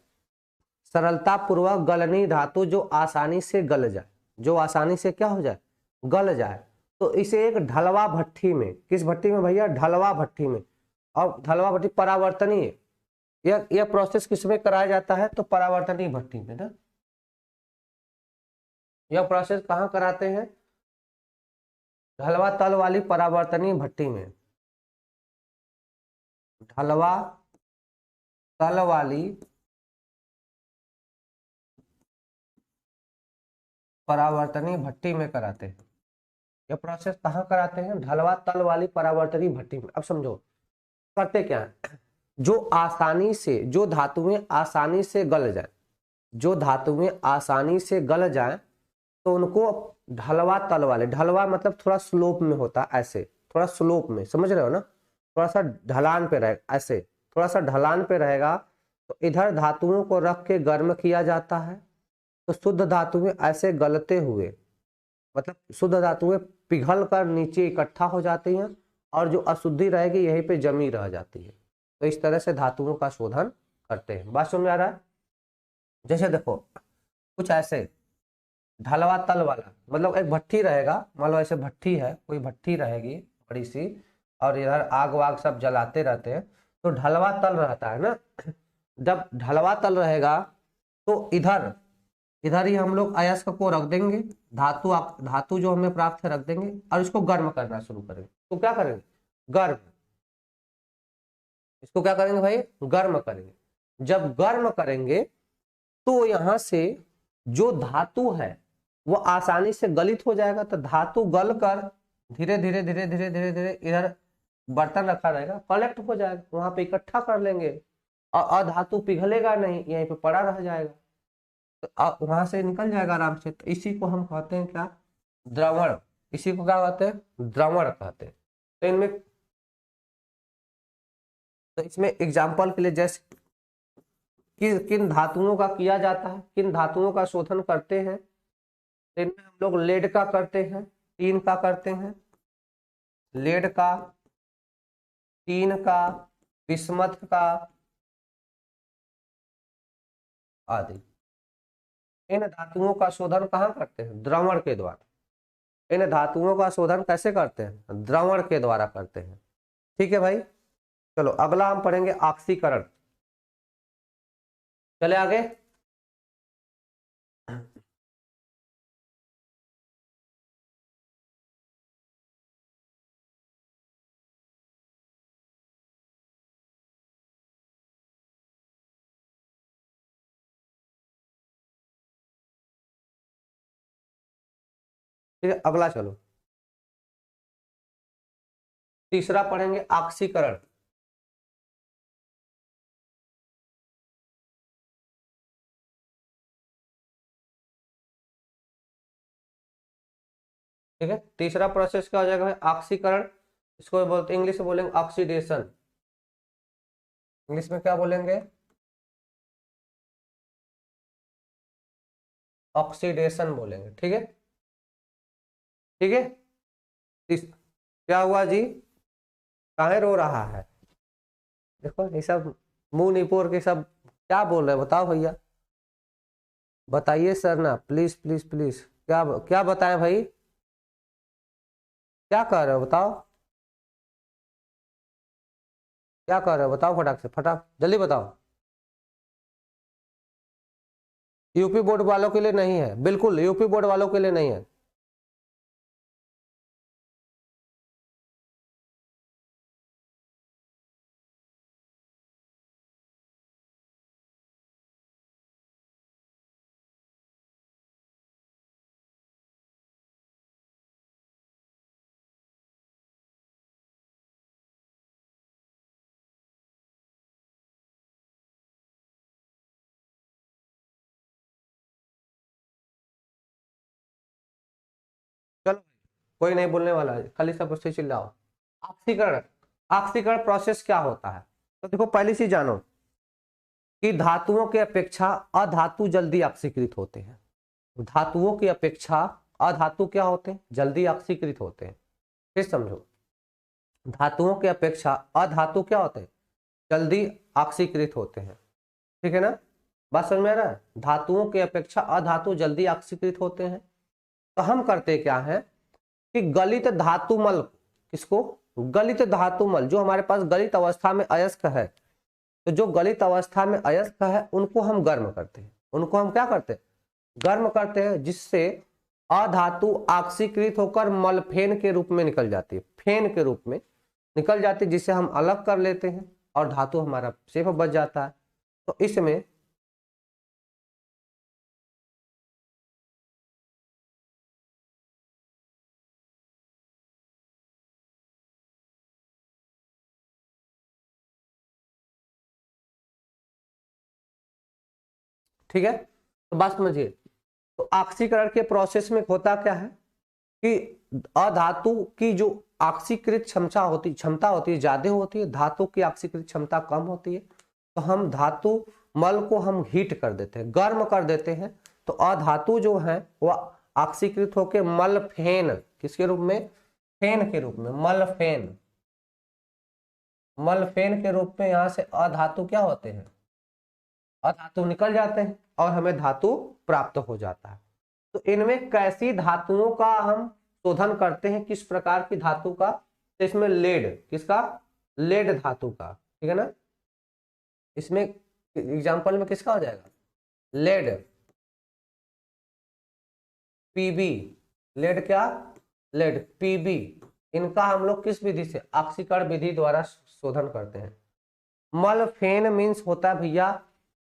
सरलता पूर्वक गलनी धातु जो आसानी से गल जाए, जो आसानी से क्या हो जाए, गल जाए। तो इसे एक ढलवा भट्ठी में, किस भट्ठी में भैया, ढलवा भट्ठी में। और ढलवा भट्ठी परावर्तनीय, यह प्रोसेस किसमें कराया जाता है, तो परावर्तनीय भट्ठी में ना। यह प्रोसेस कहाँ कराते हैं, ढलवा तल वाली परावर्तनीय भट्ठी में, ढलवा तल वाली परावर्तनीय भट्टी में कराते हैं। यह प्रोसेस कहाँ कराते हैं, ढलवा तल वाली परावर्तनीय भट्टी में। अब समझो करते क्या है, जो आसानी से, जो धातुएं आसानी से गल जाए, जो धातुएं आसानी से गल जाए तो उनको ढलवा तल वाले, ढलवा मतलब थोड़ा स्लोप में होता है, ऐसे थोड़ा स्लोप में, समझ रहे हो ना, थोड़ा सा ढलान पे रहेगा, ऐसे थोड़ा सा ढलान पे रहेगा। तो इधर धातुओं को रख के गर्म किया जाता है, तो शुद्ध धातुएं ऐसे गलते हुए, मतलब शुद्ध धातुएं पिघल कर नीचे इकट्ठा हो जाती हैं और जो अशुद्धि रहेगी यहीं पे जमी रह जाती है। तो इस तरह से धातुओं का शोधन करते हैं। बात समझ में आ रहा है। जैसे देखो कुछ ऐसे ढलवा तल वाला, मतलब एक भट्ठी रहेगा, मान लो ऐसे भट्ठी है, कोई भट्ठी रहेगी बड़ी सी, और इधर आग वाग सब जलाते रहते हैं, तो ढलवा तल रहता है ना। जब ढलवा तल रहेगा तो इधर इधर ही हम लोग अयस्क को रख देंगे, धातु जो हमें प्राप्त है रख देंगे और इसको गर्म करना शुरू करेंगे। तो क्या करेंगे, गर्म, इसको क्या करेंगे भाई, गर्म करेंगे। जब गर्म करेंगे तो यहां से जो धातु है वो आसानी से गलित हो जाएगा। तो धातु गल कर धीरे धीरे धीरे धीरे धीरे धीरे इधर बर्तन रखा रहेगा, कलेक्ट हो जाएगा, वहां पे इकट्ठा कर लेंगे और अधातु पिघलेगा नहीं, यहीं पे पड़ा रह जाएगा, तो वहां से निकल जाएगा आराम से। तो इसी को हम कहते हैं क्या, द्रवण। इसी को क्या कहते हैं, द्रवण कहते हैं। तो इनमें, तो इसमें एग्जाम्पल के लिए जैसे किन धातुओं का किया जाता है, किन धातुओं का शोधन करते हैं, तो इनमें हम लोग लेड का करते हैं, टीन का करते हैं, लेड का, टीन का, बिस्मथ का आदि। इन धातुओं का शोधन कहाँ करते हैं, द्रवण के द्वारा। इन धातुओं का शोधन कैसे करते हैं, द्रवण के द्वारा करते हैं। ठीक है भाई, चलो अगला हम पढ़ेंगे ऑक्सीकरण। चले आगे। ठीक है, अगला चलो तीसरा पढ़ेंगे ऑक्सीकरण। ठीक है, तीसरा प्रोसेस क्या हो जाएगा भाई, ऑक्सीकरण। इसको बोलते, इंग्लिश में बोलेंगे ऑक्सीडेशन। इंग्लिश में क्या बोलेंगे, ऑक्सीडेशन बोलेंगे। ठीक है, ठीक है। क्या हुआ जी, काहे रो रहा है, देखो ये सब मुंह निपोर के सब क्या बोल रहे हैं, बताओ भैया, बताइए सर ना, प्लीज प्लीज प्लीज, क्या क्या बताएं भाई, क्या कह रहे हो बताओ, क्या कह रहे हो बताओ, फटाक से, फटाक जल्दी बताओ। यूपी बोर्ड वालों के लिए नहीं है, बिल्कुल यूपी बोर्ड वालों के लिए नहीं है। चलो कोई नहीं बोलने वाला है, खाली सब उससे चिल्लाओ। ऑक्सीकरण, ऑक्सीकरण प्रोसेस क्या होता है, तो देखो पहली चीज जानो कि धातुओं की अपेक्षा अधातु जल्दी ऑक्सीकृत होते हैं। धातुओं की अपेक्षा अधातु क्या होते हैं, जल्दी ऑक्सीकृत होते हैं। फिर समझो, धातुओं की अपेक्षा अधातु क्या होते हैं, जल्दी ऑक्सीकृत होते हैं। ठीक है ना, बात समझ में आ रहा है? धातुओं की अपेक्षा अधातु जल्दी ऑक्सीकृत होते हैं। तो हम करते क्या है कि गलित धातुमल, किसको, गलित धातुमल, जो हमारे पास गलित अवस्था में अयस्क है, तो जो गलित अवस्था में अयस्क है उनको हम गर्म करते हैं। उनको हम क्या करते हैं, गर्म करते हैं, जिससे अधातु ऑक्सीकृत होकर मलफेन के रूप में निकल जाती है, फेन के रूप में निकल जाती है, जिसे हम अलग कर लेते हैं और धातु हमारा सिर्फ बच जाता है। तो इसमें ठीक है, तो बात समझिए। तो ऑक्सीकरण के प्रोसेस में होता क्या है कि अधातु की जो ऑक्सीकृत क्षमता होती है ज्यादा होती है, धातु की ऑक्सीकृत क्षमता कम होती है। तो हम धातु मल को हम हीट कर देते हैं, गर्म कर देते हैं। तो अधातु जो है वह ऑक्सीकृत होकर मलफेन, किसके रूप में, फेन के रूप में, मलफेन, मलफेन के रूप में यहाँ से अधातु क्या होते हैं, अधातु निकल जाते हैं और हमें धातु प्राप्त हो जाता है। तो इनमें कैसी धातुओं का हम शोधन करते हैं, किस प्रकार की धातु का, तो इसमें लेड, किसका, लेड धातु का। ठीक है ना, इसमें एग्जांपल में किसका हो जाएगा, लेड, पीबी, लेड क्या, लेड, पीबी, इनका हम लोग किस विधि से, ऑक्सीकरण विधि द्वारा शोधन करते हैं। मलफेन मीन्स होता है भैया,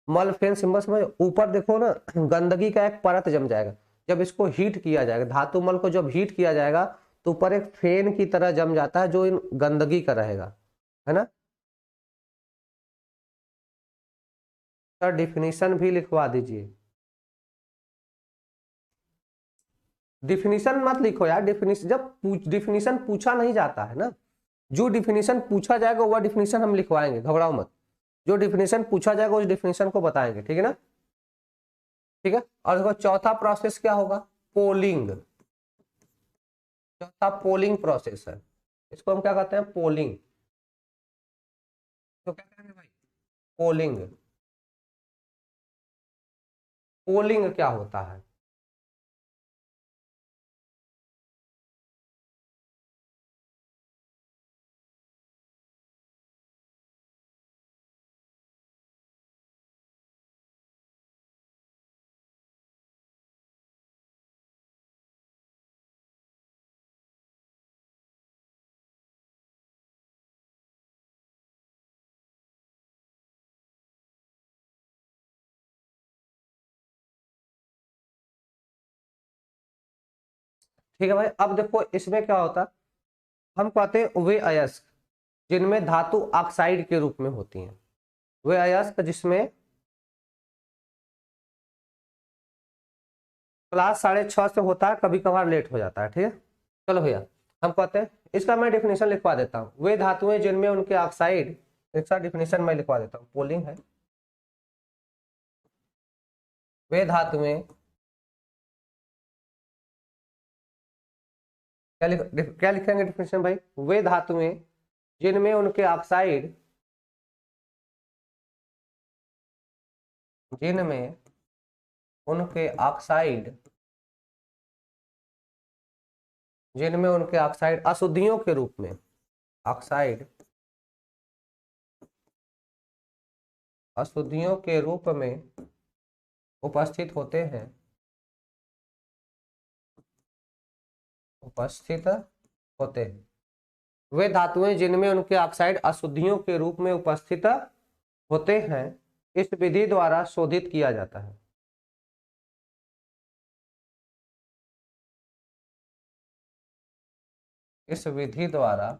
मलफेन सिंबल समझ, ऊपर देखो ना गंदगी का एक परत जम जाएगा। जब इसको हीट किया जाएगा, धातु मल को जब हीट किया जाएगा तो ऊपर एक फेन की तरह जम जाता है जो इन गंदगी का रहेगा, है ना। सर डिफिनीशन भी लिखवा दीजिए। डिफिनीशन मत लिखो यार, डिफिनीशन जब डिफिनीशन पूछा नहीं जाता है ना, जो डिफिनीशन पूछा जाएगा वह डिफिनीशन हम लिखवाएंगे, घबराओ मत। जो डिफिनीशन पूछा जाएगा उस डिफिनीशन को बताएंगे, ठीक है ना। ठीक है, और देखो चौथा प्रोसेस क्या होगा, पोलिंग। चौथा पोलिंग प्रोसेस है, इसको हम क्या कहते हैं, पोलिंग। तो क्या करेंगे भाई, पोलिंग। पोलिंग क्या होता है, ठीक है भाई। अब देखो इसमें क्या होता है, हम कहते हैं वे अयस्क जिनमें धातु ऑक्साइड के रूप में होती हैं, वे अयस्क जिसमें क्लास 6:30 से होता है, कभी कभार लेट हो जाता है, ठीक है। चलो भैया, हम कहते हैं, इसका मैं डिफिनेशन लिखवा देता हूँ, वे धातुएं जिनमें उनके ऑक्साइड, इसका डिफिनेशन मैं लिखवा देता हूँ, पोलिंग है, वे धातुएं, क्या लिखेंगे डिफिनेशन भाई, वे धातुएं जिनमें उनके ऑक्साइड, जिनमें उनके ऑक्साइड, जिनमें उनके ऑक्साइड अशुद्धियों के रूप में, ऑक्साइड अशुद्धियों के रूप में उपस्थित होते हैं, उपस्थित होते हैं। वे धातुएं जिनमें उनके ऑक्साइड अशुद्धियों के रूप में उपस्थित होते हैं, इस विधि द्वारा शोधित किया जाता है। इस विधि द्वारा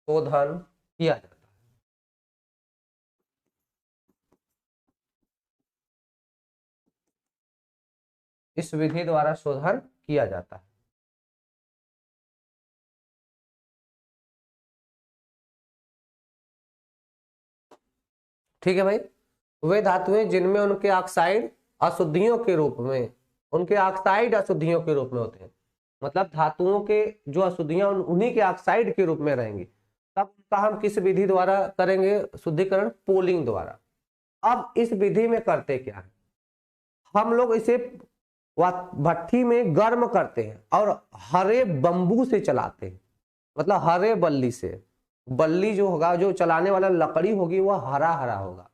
शोधन किया जाता है। इस विधि द्वारा शोधन किया जाता है। ठीक है भाई, वे धातुएं जिनमें उनके ऑक्साइड अशुद्धियों के रूप में, उनके ऑक्साइड अशुद्धियों के रूप में होते हैं, मतलब धातुओं के जो अशुद्धियां उन्हीं के ऑक्साइड के रूप में रहेंगी, तब उनका हम किस विधि द्वारा करेंगे शुद्धिकरण? पूलिंग द्वारा। अब इस विधि में करते क्या है, हम लोग इसे भट्ठी में गर्म करते हैं और हरे बंबू से चलाते हैं, मतलब हरे बल्ली से। बल्ली जो होगा, जो चलाने वाला लकड़ी होगी, वह हरा हरा होगा,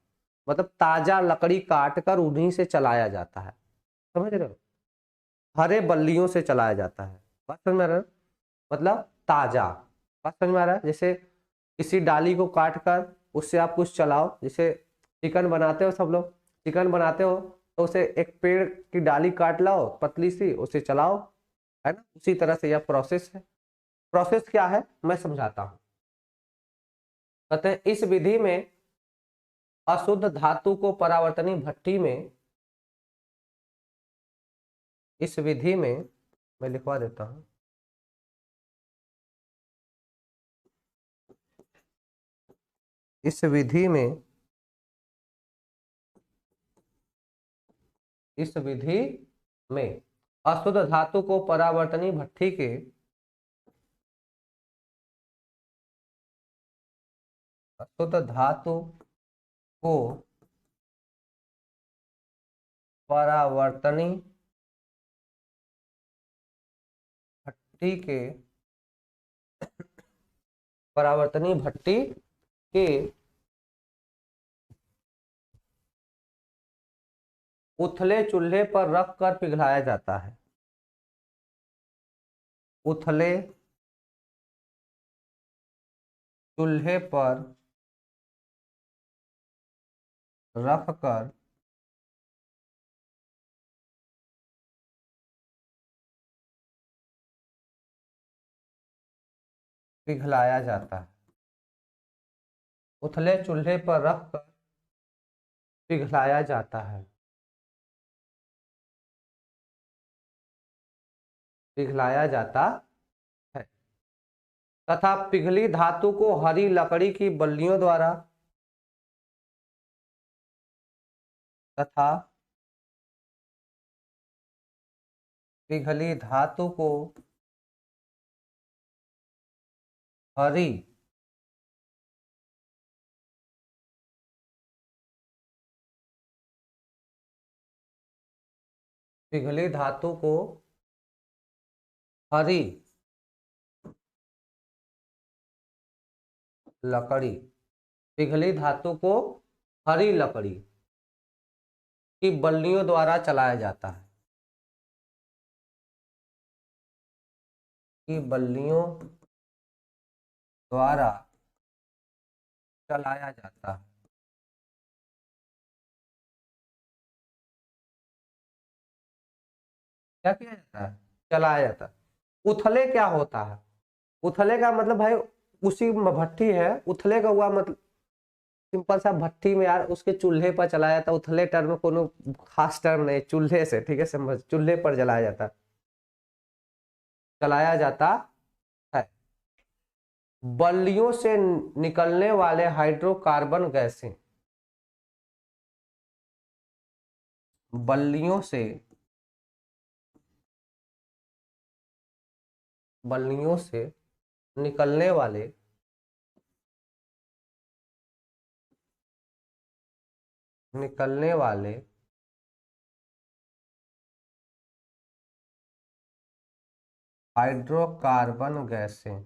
मतलब ताजा लकड़ी काट कर उन्हीं से चलाया जाता है। समझ रहे हो? हरे बल्लियों से चलाया जाता है। बात समझ में आ रहा है? मतलब ताजा। बात समझ में आ रहा है? जैसे किसी डाली को काट कर उससे आप कुछ चलाओ, जैसे चिकन बनाते हो, सब लोग चिकन बनाते हो तो उसे एक पेड़ की डाली काट लाओ पतली सी, उसे चलाओ, है ना? उसी तरह से यह प्रोसेस है। प्रोसेस क्या है मैं समझाता हूं। कहते हैं इस विधि में अशुद्ध धातु को परावर्तनी भट्ठी में, इस विधि में मैं लिखवा देता हूं, इस विधि में, इस विधि में अशुद्ध धातु को परावर्तनी भट्ठी के, अशुद्ध धातु को परावर्तनी भट्टी के, परावर्तनी भट्टी के उथले चूल्हे पर रख कर पिघलाया जाता है। उथले चूल्हे पर रख कर पिघलाया जाता है। उथले चूल्हे पर रख कर पिघलाया जाता है, पिघलाया जाता है तथा पिघली धातु को हरी लकड़ी की बल्लियों द्वारा, तथा पिघली धातु को हरी पिघली धातु को हरी लकड़ी, पिघली धातु को हरी लकड़ी की बल्लियों द्वारा चलाया जाता है, की बल्लियों द्वारा चलाया जाता है। क्या किया जाता है? चलाया जाता है। उथले क्या होता है? उथले का मतलब भाई उसी भट्ठी है, उथले का हुआ मतलब सिंपल सा भट्ठी में यार, उसके चूल्हे पर चलाया जाता है। उथले टर्म कोनो खास टर्म नहीं, चूल्हे से, ठीक है, समझ, चूल्हे पर जलाया जाता है, चलाया जाता है। बल्लियों से निकलने वाले हाइड्रोकार्बन गैसें, बल्लियों से, बल्लियों से निकलने वाले निकलने वाले हाइड्रोकार्बन गैसें,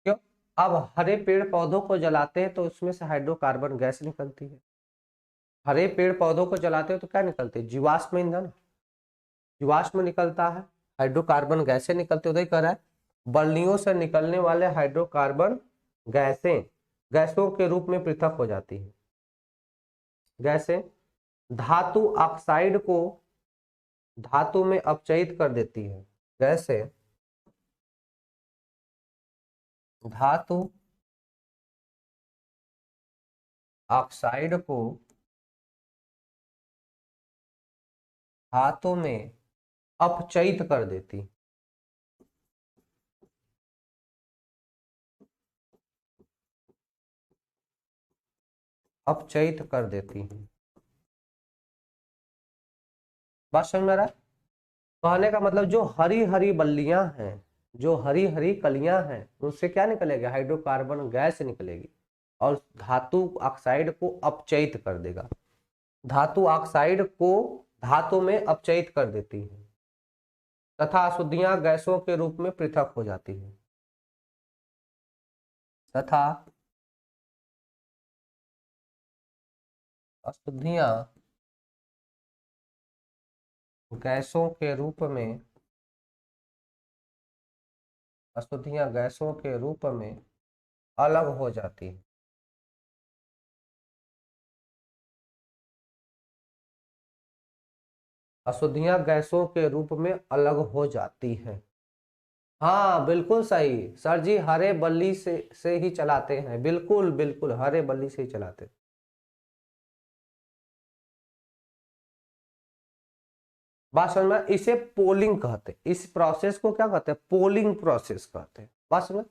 क्यों? अब हरे पेड़ पौधों को जलाते हैं तो उसमें से हाइड्रोकार्बन गैस निकलती है। हरे पेड़ पौधों को जलाते हैं तो क्या निकलते हैं? जीवाश्म ईंधन, जीवाश्म निकलता है, हाइड्रोकार्बन गैसें निकलते, उधर कर रहा है। बल्लियों से निकलने वाले हाइड्रोकार्बन गैसें गैसों के रूप में पृथक हो जाती है। गैसें धातु ऑक्साइड को धातु में अपचयित कर देती है। गैसें धातु ऑक्साइड को धातु में अपचयित कर देती, अपचयित कर देती हैं। बात समझ में आ रहा है? कहने का मतलब जो हरी हरी बल्लियां हैं, जो हरी हरी कलियां हैं, उनसे क्या निकलेगा? हाइड्रोकार्बन गैस निकलेगी और धातु ऑक्साइड को अपचयित कर देगा। धातु ऑक्साइड को धातु में अपचयित कर देती है तथा अशुद्धियां गैसों के रूप में पृथक हो जाती है। तथा अशुद्धियां गैसों के रूप में, अशुद्धियां गैसों के रूप में अलग हो जाती है। अशुद्धियां गैसों के रूप में अलग हो जाती है। हाँ बिल्कुल सही सर जी, हरे बल्ली से ही चलाते हैं, बिल्कुल बिल्कुल हरे बल्ली से ही चलाते हैं। बात समझ में? इसे पोलिंग कहते हैं, इस प्रोसेस को क्या कहते हैं? पोलिंग प्रोसेस कहते हैं। बात समझ?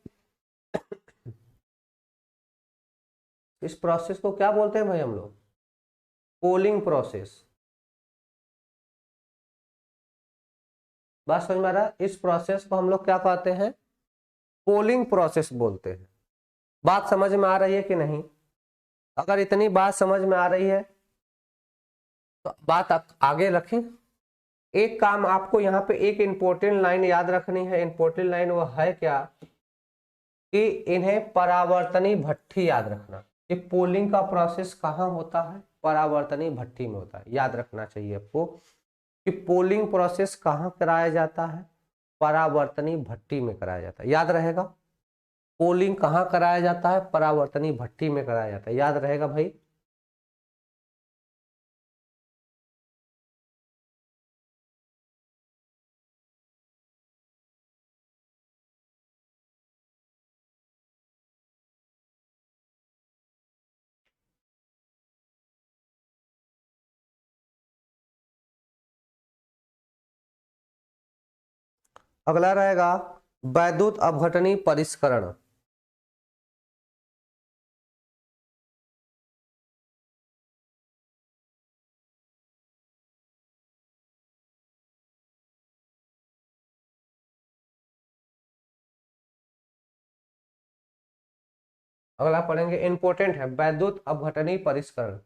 इस प्रोसेस को क्या बोलते हैं भाई हम लोग? Polling process. बात समझ में आ रहा है? इस प्रोसेस को हम लोग क्या कहते हैं? पोलिंग प्रोसेस बोलते हैं। बात समझ में आ रही है कि नहीं? अगर इतनी बात समझ में आ रही है तो बात आगे रखें। एक काम आपको यहाँ पे एक इंपॉर्टेंट लाइन याद रखनी है। इंपॉर्टेंट लाइन वो है क्या कि इन्हें परावर्तनी भट्ठी याद रखना। ये पोलिंग का प्रोसेस कहाँ होता है? परावर्तनी भट्ठी में होता है। याद रखना चाहिए आपको कि पोलिंग प्रोसेस कहाँ कराया जाता है? परावर्तनी भट्ठी में कराया जाता है। याद रहेगा? पोलिंग कहाँ कराया जाता है? परावर्तनी भट्ठी में कराया जाता है। याद रहेगा भाई? अगला रहेगा वैद्युत अपघटनी परिष्करण। अगला पढ़ेंगे, इंपॉर्टेंट है, वैद्युत अपघटनी परिष्करण।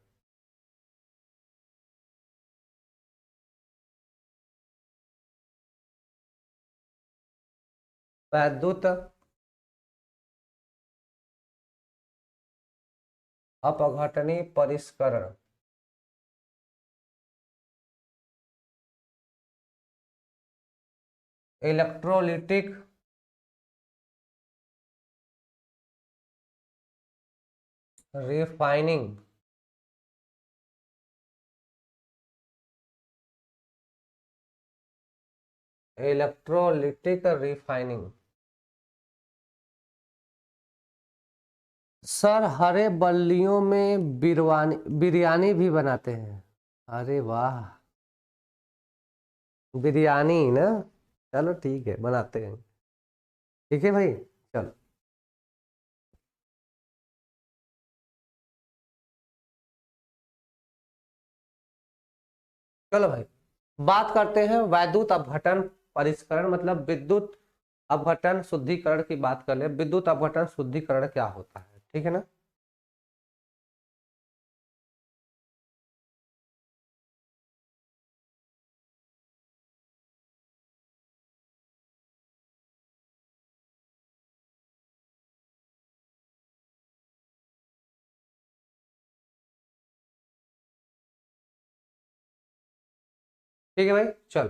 वैद्युत अपघटनी परिष्करण। Electrolytic refining. Electrolytic refining. Sir हरे बल्लियों में बिरयानी भी बनाते हैं। अरे वाह, बिरयानी ना। चलो ठीक है, बनाते हैं। ठीक है भाई, चलो। चलो भाई, बात करते हैं वैद्युत अपघटन परिष्करण, मतलब विद्युत अपघटन शुद्धिकरण की बात कर ले। विद्युत अपघटन शुद्धिकरण क्या होता है? ठीक है ना? ठीक है भाई, चलो।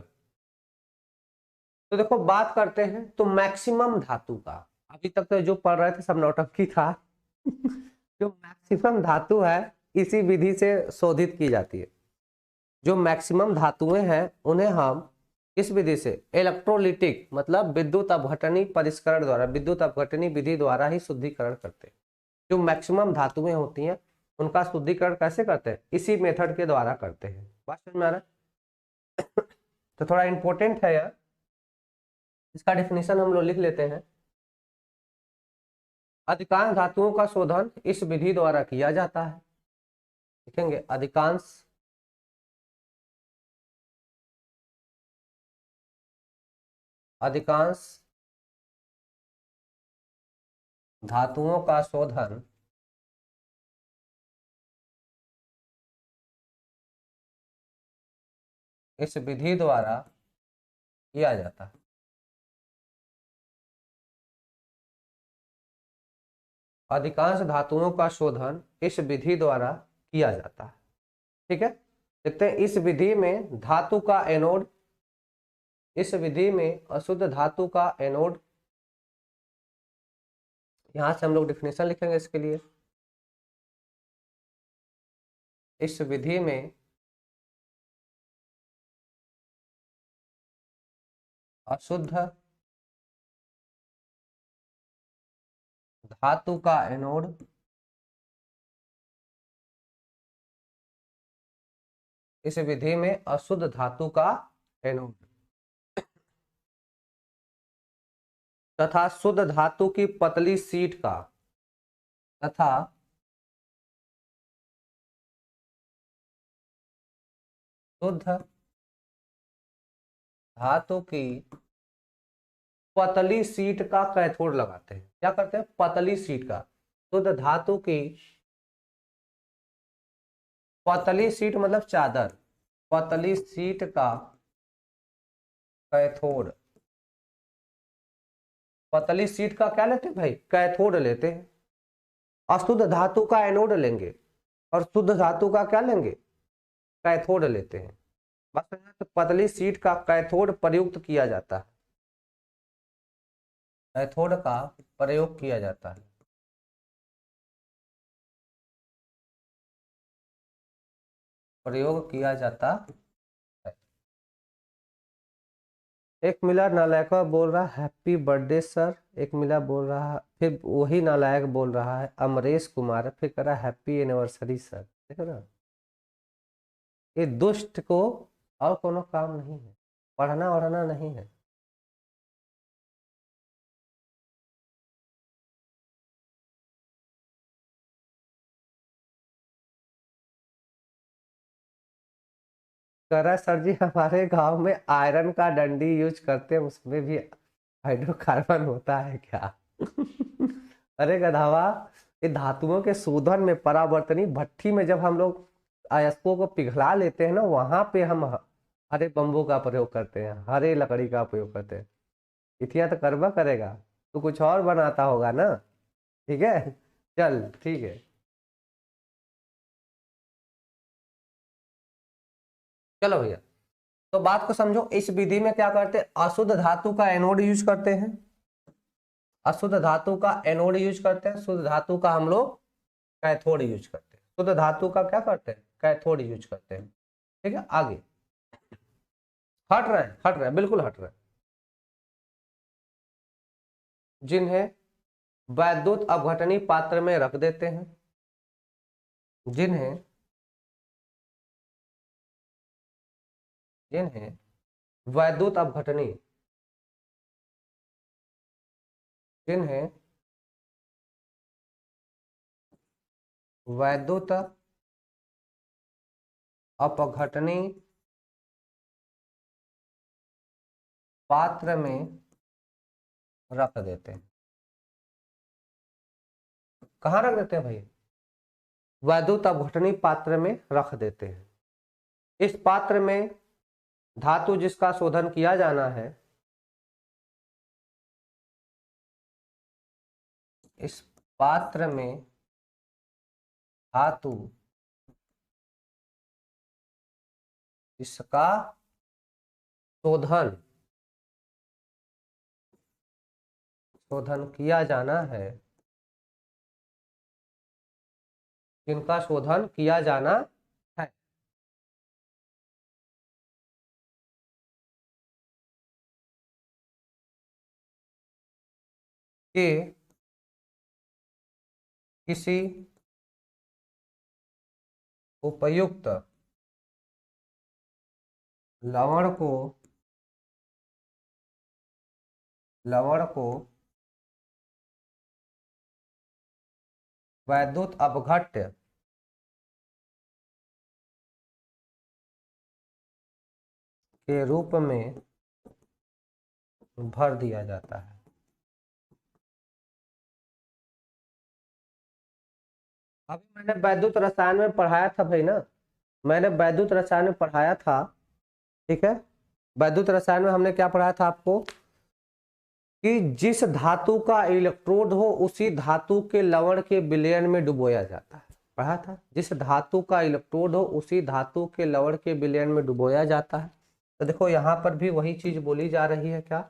तो देखो बात करते हैं तो मैक्सिमम धातु का, अभी तक तो जो पढ़ रहे थे सब नौटंकी था। जो मैक्सिमम धातु है इसी विधि से शोधित की जाती है। जो मैक्सिमम धातुएं हैं उन्हें हम इस विधि से, इलेक्ट्रोलिटिक मतलब विद्युत अपघटनी परिष्करण द्वारा, विद्युत अपघटनी विधि द्वारा ही शुद्धिकरण करते हैं। जो मैक्सिमम धातुएं होती हैं उनका शुद्धिकरण कैसे करते हैं? इसी मेथड के द्वारा करते हैं। बात समझ में आ रहा है? तो थोड़ा इंपॉर्टेंट है यार, इसका डेफिनेशन हम लोग लिख लेते हैं। अधिकांश धातुओं का शोधन इस विधि द्वारा किया जाता है। लिखेंगे अधिकांश धातुओं का शोधन इस विधि द्वारा किया जाता है। अधिकांश धातुओं का शोधन इस विधि द्वारा किया जाता है। ठीक है, देखते हैं इस विधि में धातु का एनोड, इस विधि में अशुद्ध धातु का एनोड, यहां से हम लोग डिफिनेशन लिखेंगे इसके लिए। इस विधि में अशुद्ध धातु का एनोड इस विधि में अशुद्ध धातु का एनोड तथा शुद्ध धातु की पतली शीट का तथा शुद्ध धातु की पतली शीट का कैथोड लगाते हैं। क्या करते हैं? पतली शीट का, शुद्ध धातु की पतली शीट मतलब चादर, पतली शीट का कैथोड, पतली शीट का क्या लेते हैं भाई? कैथोड लेते हैं। अशुद्ध धातु का एनोड लेंगे और शुद्ध धातु का क्या लेंगे? कैथोड लेते हैं। बस तो पतली शीट का कैथोड प्रयुक्त किया जाता है, कैथोड का प्रयोग किया जाता है। प्रयोग किया जाता है। एक मिला नालायक बोल रहा है हैप्पी बर्थडे सर, एक मिला बोल रहा है, फिर वही नालायक बोल रहा है अमरेश कुमार, फिर कह रहा हैप्पी एनिवर्सरी सर। देखो ना, ये दुष्ट को और कोनो काम नहीं है, पढ़ना वढ़ना नहीं है। कह रहा है सर जी हमारे गांव में आयरन का डंडी यूज करते हैं, उसमें भी हाइड्रोकार्बन होता है क्या? अरे गधावा, ये धातुओं के शोधन में परावर्तनी भट्ठी में जब हम लोग अयस्कों को पिघला लेते हैं ना, वहां पे हम हरे बम्बू का प्रयोग करते हैं, हरे लकड़ी का प्रयोग करते हैं। इतिया तो करवा करेगा, तो कुछ और बनाता होगा ना। ठीक है, चल ठीक है। चलो भैया, तो बात को समझो, इस विधि में क्या करते हैं? अशुद्ध धातु का एनोड यूज करते हैं, अशुद्ध धातु का एनोड यूज करते हैं, शुद्ध धातु का हम लोग कैथोड यूज करते हैं। शुद्ध धातु का क्या करते हैं? कैथोड यूज करते हैं। ठीक है, आगे हट रहे हैं, हट रहे हैं, बिल्कुल हट रहे हैं। जिन्हें वैद्युत अपघटनी पात्र में रख देते हैं, जिन्हें जिन्हें वैद्युत अपघटनी, जिन्हें वैद्युत अपघटनी पात्र में रख देते हैं। कहाँ रख देते हैं भाई? वैद्युत अपघटनी पात्र में रख देते हैं। इस पात्र में धातु जिसका शोधन किया जाना है, इस पात्र में धातु जिसका शोधन शोधन किया जाना है, जिनका शोधन किया जाना है, कि किसी उपयुक्त लवण को वैद्युत अपघट्य के रूप में भर दिया जाता है। अभी मैंने वैद्युत रसायन में पढ़ाया था भाई ना, मैंने वैद्युत रसायन में पढ़ाया था, ठीक है। वैद्युत रसायन में हमने क्या पढ़ाया था आपको कि जिस धातु का इलेक्ट्रोड हो उसी धातु के लवण के विलयन में डुबोया जाता है। पढ़ा था, जिस धातु का इलेक्ट्रोड हो उसी धातु के लवण के विलयन में डुबोया जाता है। तो देखो यहाँ पर भी वही चीज बोली जा रही है, क्या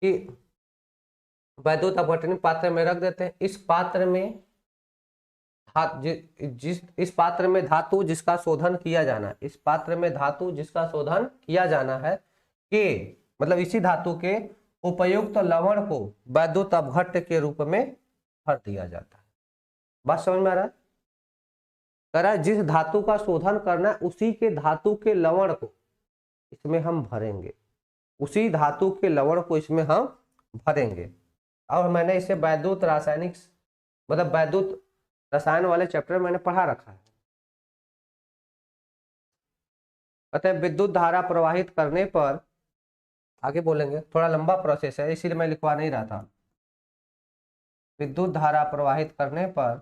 कि वैद्युत अपघटनी पात्र में रख देते हैं। इस पात्र में जिस इस पात्र में धातु जिसका शोधन किया जाना है, इस पात्र में धातु जिसका शोधन किया जाना है कि मतलब इसी धातु के उपयुक्त लवण को वैद्युत अपघट्य के रूप में भर दिया जाता है। बात समझ में आ रहा है? कह रहा है जिस धातु का शोधन करना है उसी के धातु के लवण को इसमें हम भरेंगे, उसी धातु के लवण को इसमें हम भरेंगे। और मैंने इसे वैद्युत रासायनिक मतलब वैद्युत रसायन वाले चैप्टर में मैंने पढ़ा रखा है। कहते हैं विद्युत धारा प्रवाहित करने पर, आगे बोलेंगे, थोड़ा लंबा प्रोसेस है इसीलिए मैं लिखवा नहीं रहा था। विद्युत धारा प्रवाहित करने पर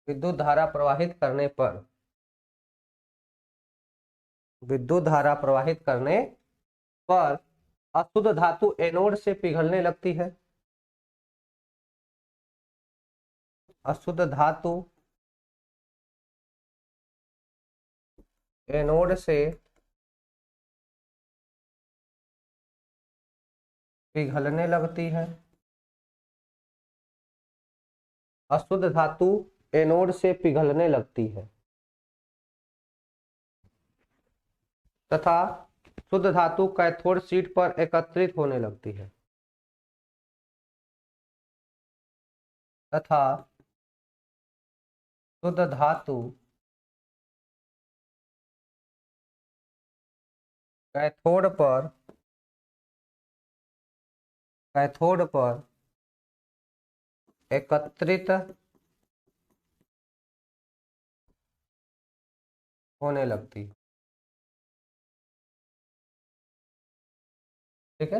विद्युत धारा प्रवाहित करने पर विद्युत धारा प्रवाहित करने पर अशुद्ध धातु एनोड से पिघलने लगती है। अशुद्ध धातु एनोड से पिघलने लगती है। अशुद्ध धातु एनोड से पिघलने लगती है तथा शुद्ध धातु कैथोड शीट पर एकत्रित होने लगती है। तथा शुद्ध धातु कैथोड पर एकत्रित होने लगती है। ठीक है,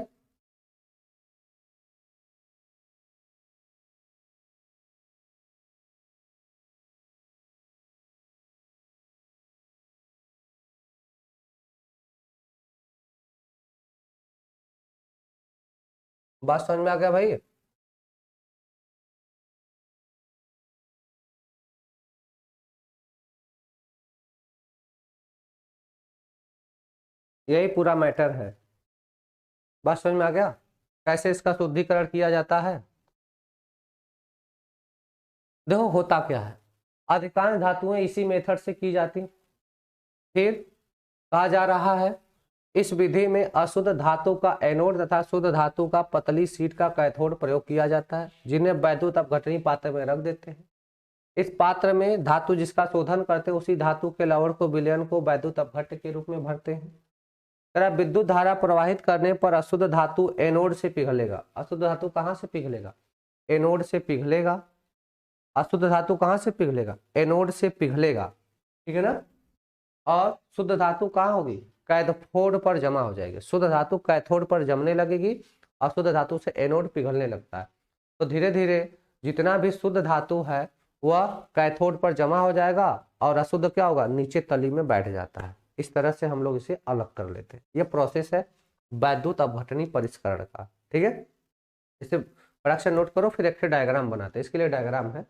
बात समझ में आ गया भाई? यही पूरा मैटर है। बात समझ में आ गया कैसे इसका शुद्धिकरण किया जाता है? देखो होता क्या है, अधिकांश धातुएं इसी मेथड से की जाती। फिर कहा जा रहा है इस विधि में अशुद्ध धातु का एनोड तथा शुद्ध धातु का पतली शीट का कैथोड प्रयोग किया जाता है, जिन्हें वैद्युत अपघटनी पात्र में रख देते हैं। इस पात्र में धातु जिसका शोधन करते हैं उसी धातु के लवण को विलयन को वैद्युत अपघट्य के रूप में भरते हैं। तरह विद्युत धारा प्रवाहित करने पर अशुद्ध धातु एनोड से पिघलेगा। अशुद्ध धातु कहाँ से पिघलेगा? एनोड से पिघलेगा। अशुद्ध धातु कहाँ से पिघलेगा? एनोड से पिघलेगा, ठीक है ना। और शुद्ध धातु कहाँ होगी? कैथोड पर जमा हो जाएगी। शुद्ध धातु कैथोड पर जमने लगेगी, अशुद्ध धातु से एनोड पिघलने लगता है। तो धीरे धीरे जितना भी शुद्ध धातु है वह कैथोड पर जमा हो जाएगा और अशुद्ध क्या होगा? नीचे तली में बैठ जाता है। इस तरह से हम लोग इसे अलग कर लेते हैं। यह प्रोसेस है वैद्युत अपघटनी परिष्करण का, ठीक है। इसे फटाक से नोट करो, फिर एक डायग्राम बनाते हैं। इसके लिए डायग्राम है।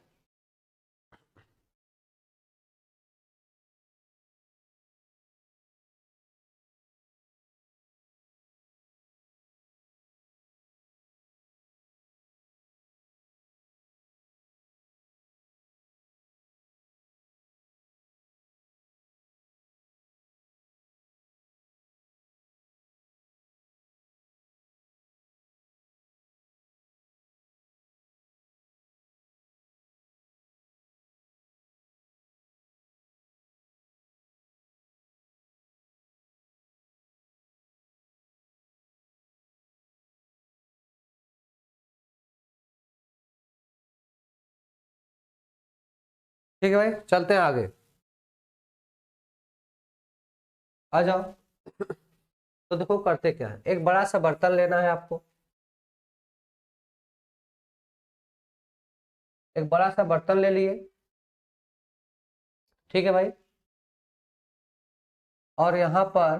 ठीक है भाई, चलते हैं आगे, आ जाओ। तो देखो करते क्या है, एक बड़ा सा बर्तन लेना है आपको, एक बड़ा सा बर्तन ले लिए, ठीक है भाई। और यहाँ पर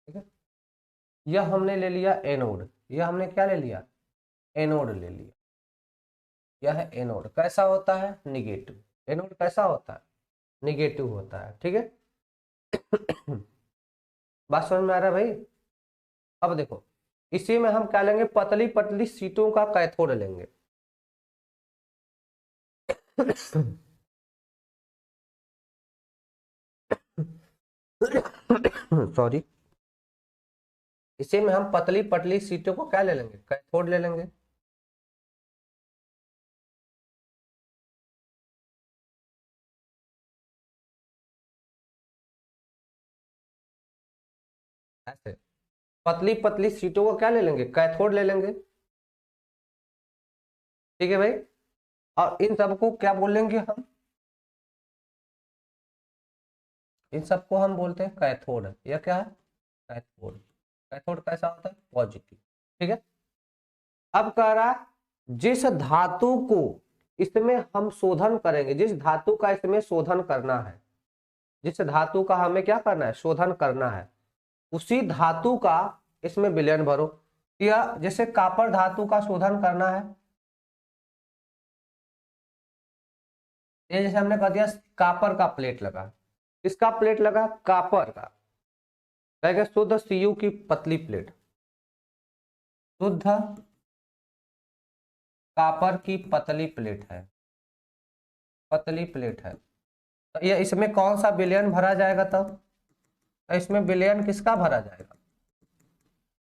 ठीक है, यह हमने ले लिया एनोड, यह हमने क्या ले लिया, एनोड ले लिया। यह है एनोड, कैसा होता है, निगेटिव। एनोड कैसा होता है, निगेटिव होता है, ठीक है। बात समझ में आ रहा है भाई। अब देखो, इसी में हम क्या लेंगे, पतली पतली सीटों का कैथोड लेंगे। सॉरी, इसी में हम पतली पतली सीटों को क्या ले लेंगे, कैथोड ले लेंगे। ऐसे पतली पतली सीटों को क्या ले लेंगे, कैथोड ले लेंगे, ठीक है भाई। और इन सबको क्या बोलेंगे हम, इन सबको हम बोलते हैं कैथोड। यह क्या है, कैथोड। कैथोड कैसा होता है, पॉजिटिव, ठीक है। अब कह रहा है जिस धातु को इसमें हम शोधन करेंगे, जिस धातु का इसमें शोधन करना है, जिस धातु का हमें क्या करना है, शोधन करना है, उसी धातु का इसमें विलयन भरो। या जैसे कॉपर धातु का शोधन करना है, ये जैसे हमने कह दिया कॉपर का प्लेट लगा, किसका प्लेट लगा, कॉपर का, रहेगा शुद्ध सीयू की पतली प्लेट, शुद्ध कॉपर की पतली प्लेट है, पतली प्लेट है। तो ये इसमें कौन सा विलयन भरा जाएगा तब, तो इसमें विलयन किसका भरा जाएगा,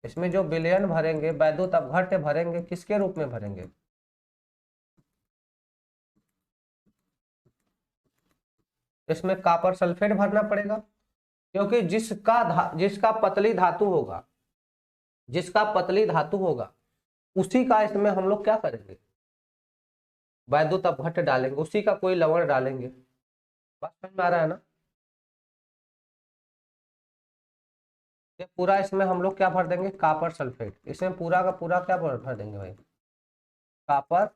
इसमें जो विलयन भरेंगे, वैद्युत अपघट्य भरेंगे, किसके रूप में भरेंगे, इसमें कॉपर सल्फेट भरना पड़ेगा। क्योंकि जिसका पतली धातु होगा, जिसका पतली धातु होगा, उसी का इसमें हम लोग क्या करेंगे, वैद्युत अपघट्य डालेंगे, उसी का कोई लवण डालेंगे। बात समझ में आ रहा है ना। ये पूरा इसमें हम लोग क्या भर देंगे, कॉपर सल्फेट, इसमें पूरा का पूरा क्या भर देंगे भाई, कॉपर,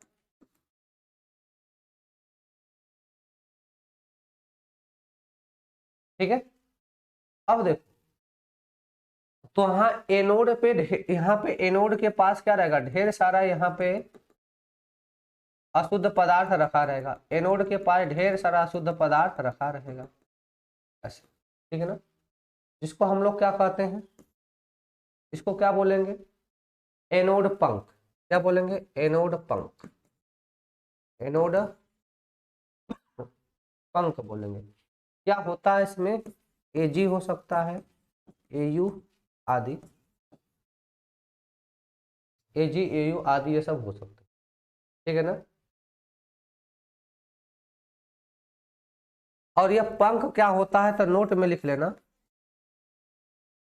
ठीक है। अब देखो, तो यहाँ एनोड पे, यहाँ पे एनोड के पास क्या रहेगा, ढेर सारा यहाँ पे अशुद्ध पदार्थ रखा रहेगा, एनोड के पास ढेर सारा अशुद्ध पदार्थ रखा रहेगा, ऐसे, ठीक है ना। जिसको हम लोग क्या कहते हैं, इसको क्या बोलेंगे, एनोड पंख, क्या बोलेंगे, एनोड पंख, एनोड पंख बोलेंगे। क्या होता है इसमें, एजी हो सकता है, एयू आदि, एजी एयू आदि ये सब हो सकते हैं, ठीक है ना। और यह पंख क्या होता है, तो नोट में लिख लेना,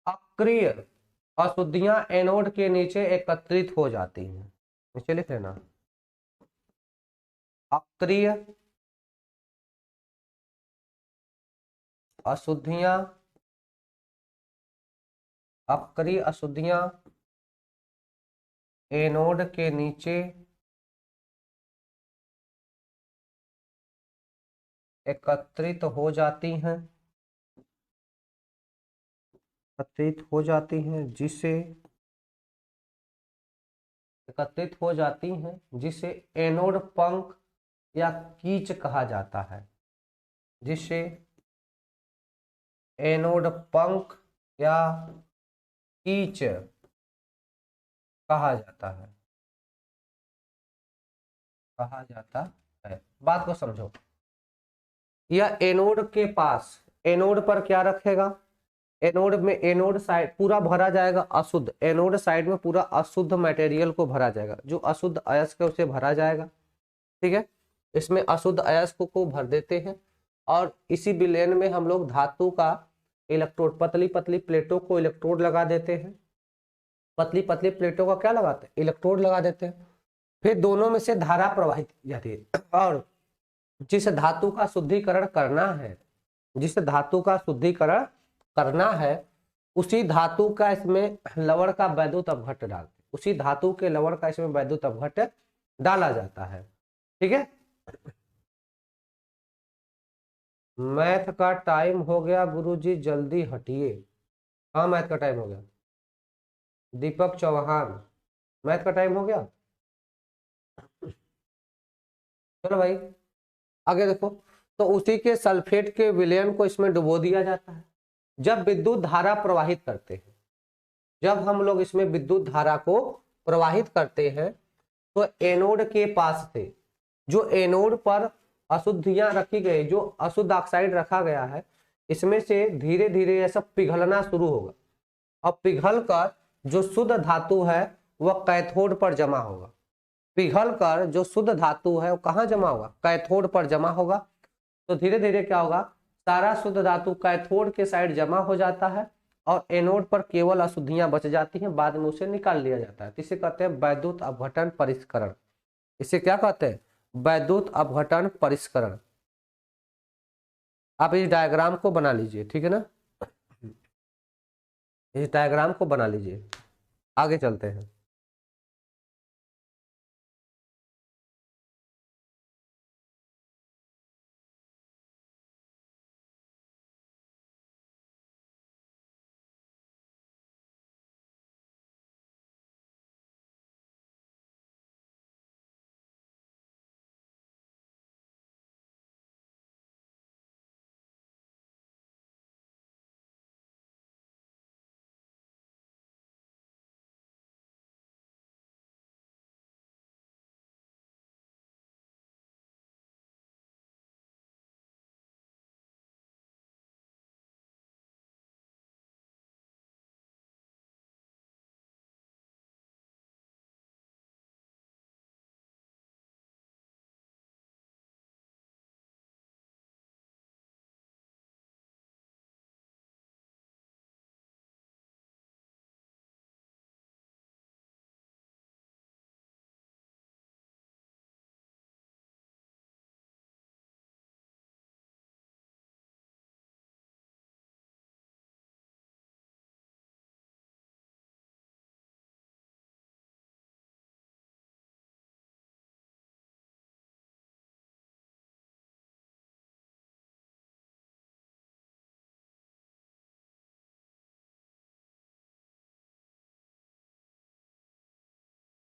अक्रिय अशुद्धियां एनोड के नीचे एकत्रित हो जाती हैं, नीचे लिख लेना, अक्रिय अशुद्धियां, अक्रिय अशुद्धियां एनोड के नीचे एकत्रित हो जाती हैं, एकत्रित हो जाती हैं, जिसे एकत्रित हो जाती हैं, जिसे एनोड पंख या कीच कहा जाता है, जिसे एनोड पंख या कीच कहा जाता है, कहा जाता है। बात को समझो, यह एनोड के पास, एनोड पर क्या रखेगा, एनोड में, एनोड साइड पूरा भरा जाएगा अशुद्ध, एनोड साइड में पूरा अशुद्ध मटेरियल को भरा जाएगा, जो अशुद्ध अयस्क है उसे भरा जाएगा, ठीक है। इसमें अशुद्ध अयस्क को भर देते हैं, और इसी विलयन में हम लोग धातु का इलेक्ट्रोड, पतली पतली प्लेटों को इलेक्ट्रोड लगा देते हैं, पतली पतली प्लेटों का क्या लगाते हैं, इलेक्ट्रोड लगा देते हैं। फिर दोनों में से धारा प्रवाहित की जाती है, और जिस धातु का शुद्धिकरण करना है, जिस धातु का शुद्धिकरण करना है, उसी धातु का इसमें लवण का वैद्युत अपघट्ट डालते, उसी धातु के लवण का इसमें वैद्युत अपघट्ट डाला जाता है। ठीक है, मैथ का टाइम हो गया गुरुजी, जल्दी हटिए। हाँ मैथ का टाइम हो गया। दीपक चौहान, मैथ का टाइम हो गया। चलो भाई आगे देखो। तो उसी के सल्फेट के विलयन को इसमें डुबो दिया जाता है। जब विद्युत धारा प्रवाहित करते हैं, जब हम लोग इसमें विद्युत धारा को प्रवाहित करते हैं, तो एनोड के पास से जो एनोड पर अशुद्धियां रखी गई, जो अशुद्ध ऑक्साइड रखा गया है, इसमें से धीरे धीरे यह सब पिघलना शुरू होगा, और पिघल कर जो शुद्ध धातु है वह कैथोड पर जमा होगा। पिघल कर जो शुद्ध धातु है वो कहाँ जमा होगा, कैथोड पर जमा होगा। तो धीरे धीरे क्या होगा, सारा शुद्ध धातु कैथोड के साइड जमा हो जाता है, और एनोड पर केवल अशुद्धियां बच जाती हैं, बाद में उसे निकाल लिया जाता है। इसे कहते हैं वैद्युत अपघटन परिष्करण। इसे क्या कहते हैं, वैद्युत अपघटन परिष्करण। आप इस डायग्राम को बना लीजिए, ठीक है ना, इस डायग्राम को बना लीजिए। आगे चलते हैं।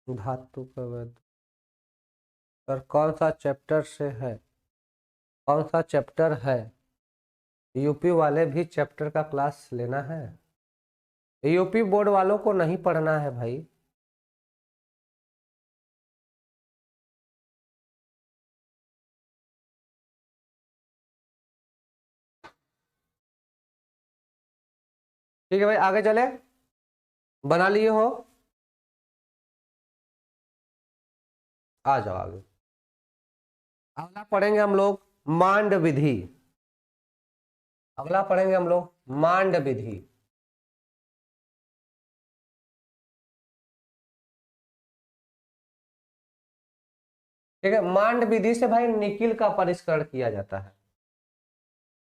धातु का वैद्युत, और कौन सा चैप्टर से है, कौन सा चैप्टर है, यूपी वाले भी चैप्टर का क्लास लेना है। यूपी बोर्ड वालों को नहीं पढ़ना है भाई। ठीक है भाई आगे चले, बना लिए हो, आ जाओ आगे। अगला पढ़ेंगे हम लोग मांड विधि, अगला पढ़ेंगे हम लोग मांड विधि। ठीक है, मांड विधि से भाई निकिल का परिष्करण किया जाता है।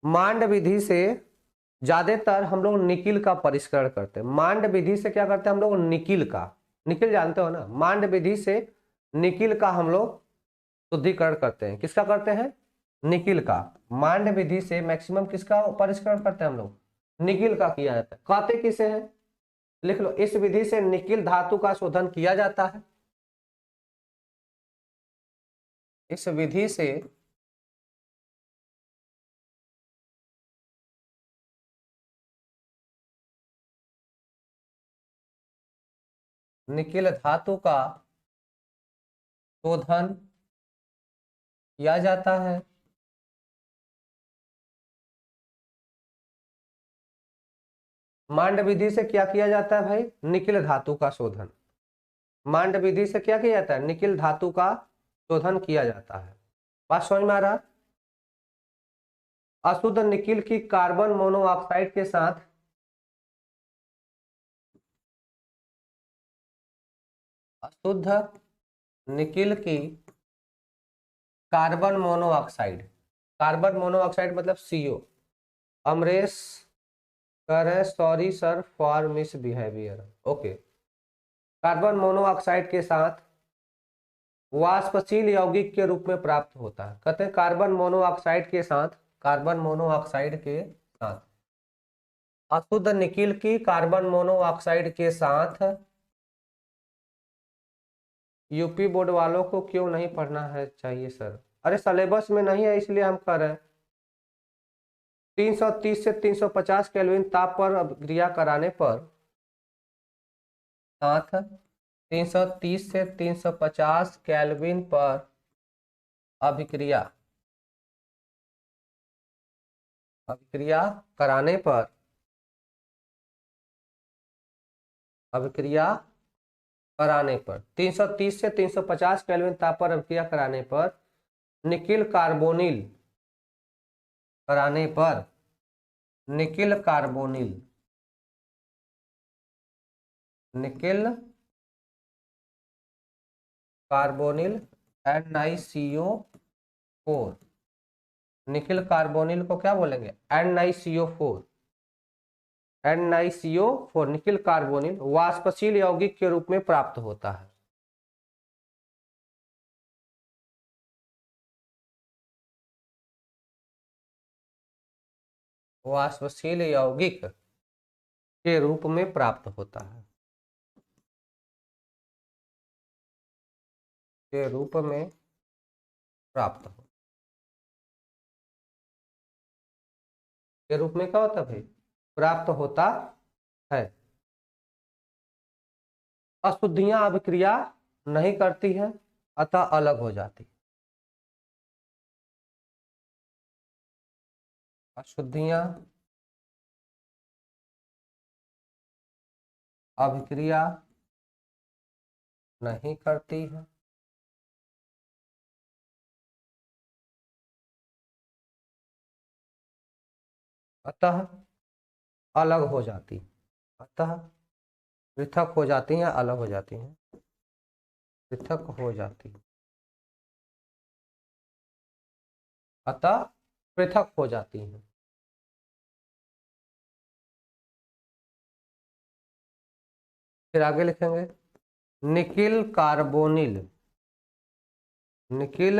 मांड विधि से ज्यादातर हम लोग निकिल का परिष्करण करते हैं। मांड विधि से क्या करते हैं हम लोग, निकिल का, निकिल जानते हो ना, मांड विधि से निकिल का हम लोग शुद्धिकरण करते हैं। किसका करते हैं, निकिल का। मांड विधि से मैक्सिमम किसका परिष्करण करते हैं हम लोग, निकिल का किया जाता है। कहते किसे हैं, लिख लो, इस विधि से निकिल धातु का शोधन किया जाता है। इस विधि से निकिल धातु का शोधन किया जाता है। मांड विधि से क्या किया जाता है भाई, निकिल धातु का शोधन। मांड विधि से क्या किया जाता है, निकिल धातु का शोधन किया जाता है। बात समझ में आ रहा है। अशुद्ध निकिल की कार्बन मोनोऑक्साइड के साथ अशुद्ध निकिल की कार्बन मोनोऑक्साइड, कार्बन मोनोऑक्साइड मतलब CO। अमरेश कह रहे हैं sorry sir for miss behaviour. Okay, carbon monoxide के साथ वाष्पशील यौगिक के रूप में प्राप्त होता है। कहते हैं कार्बन मोनोऑक्साइड के साथ, कार्बन मोनोऑक्साइड के साथ अशुद्ध निकिल की कार्बन मोनोऑक्साइड के साथ, यूपी बोर्ड वालों को क्यों नहीं पढ़ना है चाहिए सर? अरे सिलेबस में नहीं है इसलिए हम कर रहे हैं। 330 से 350 केल्विन ताप पर अभिक्रिया कराने पर, साथ 330 से 350 केल्विन पर अभिक्रिया अभिक्रिया कराने पर, अभिक्रिया कराने पर 330 से 350 केल्विन ताप पर अभिक्रिया कराने पर निकिल कार्बोनिल कराने पर, nickel carbonyl, nickel carbonyl NiCO4, nickel carbonyl को क्या बोलेंगे? NiCO4, NiCO4 निकिल कार्बोनिल वाष्पशील यौगिक के रूप में प्राप्त होता है। वाष्पशील यौगिक के रूप में प्राप्त होता है, के रूप में प्राप्त हो, के रूप में क्या होता है भाई? प्राप्त होता है। अशुद्धियां अभिक्रिया नहीं करती है अतः अलग हो जाती। अशुद्धियां अभिक्रिया नहीं करती है अतः अलग हो जाती, अतः पृथक हो जाती हैं, अलग हो जाती हैं, पृथक हो जाती, अतः पृथक हो जाती हैं। फिर आगे लिखेंगे nickel carbonyl, nickel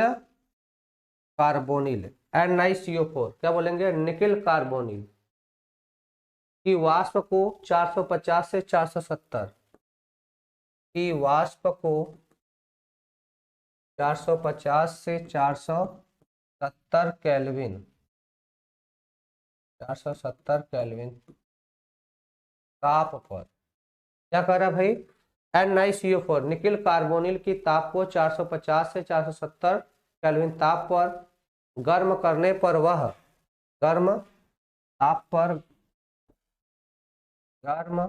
carbonyl NiCO4 क्या बोलेंगे? निकिल कार्बोनिल की वाष्प को 450 से 470 की वाष्प को 450 से 470 केल्विन, 470 केल्विन ताप पर क्या कर रहा है भाई? NiCO4 निकिल कार्बोनिल की ताप को 450 से 470 केल्विन ताप पर गर्म करने पर वह, गर्म ताप पर गर्म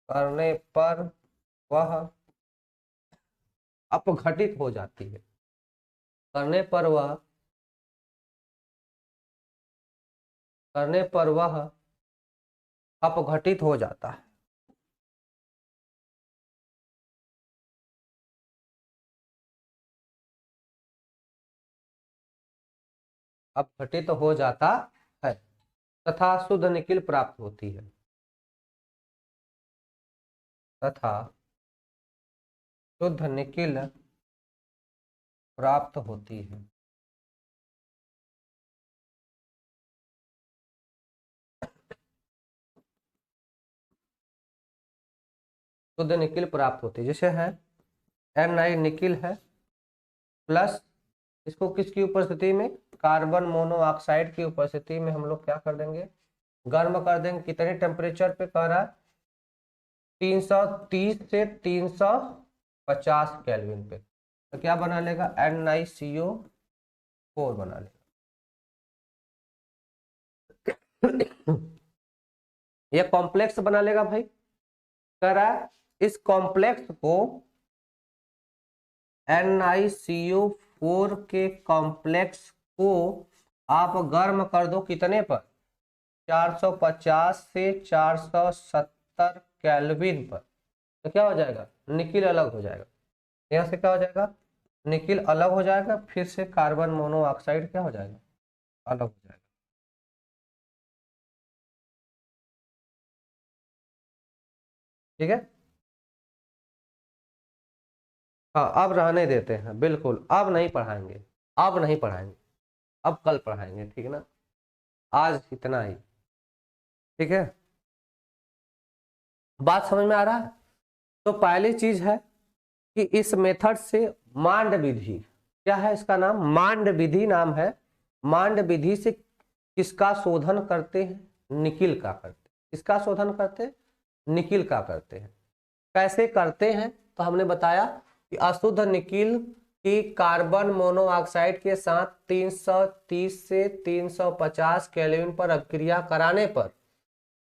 करने पर वह अपघटित हो जाती है, करने पर वह, करने पर वह अपघटित हो जाता है। अपघटित हो जाता है तथा शुद्ध निकिल प्राप्त होती है, तथा शुद्ध निकिल प्राप्त होती है। शुद्ध निकिल प्राप्त होती है जैसे है Ni निकिल है प्लस, इसको किसकी उपस्थिति में? कार्बन मोनोऑक्साइड की उपस्थिति में हम लोग क्या कर देंगे? गर्म कर देंगे। कितने टेम्परेचर पे कह रहा है? 330 से 350 केल्विन पे। तो क्या बना लेगा? NiCO4 बना लेगा। ये कॉम्प्लेक्स बना लेगा भाई। कह रहा है इस कॉम्प्लेक्स को NiCO4 के कॉम्प्लेक्स को आप गर्म कर दो कितने पर, 450 से 470 केल्विन पर, तो क्या हो जाएगा, निकिल अलग हो जाएगा। यहाँ से क्या हो जाएगा, निकिल अलग हो जाएगा, फिर से कार्बन मोनोऑक्साइड क्या हो जाएगा, अलग हो जाएगा। ठीक है, हाँ अब रहने देते हैं, बिल्कुल अब नहीं पढ़ाएंगे, अब नहीं पढ़ाएंगे, अब कल पढ़ाएंगे, ठीक है ना, आज इतना ही। ठीक है, बात समझ में आ रहा है। तो पहली चीज है कि इस मेथड से मांड विधि, क्या है इसका नाम, मांड विधि नाम है। मांड विधि से किसका शोधन करते हैं, निकिल का करते हैं। किसका शोधन करते हैं, निकिल का करते हैं। कैसे करते हैं, तो हमने बताया कि अशुद्ध निकिल की कार्बन मोनोऑक्साइड के साथ 330 से 350 केल्विन पर अभिक्रिया कराने पर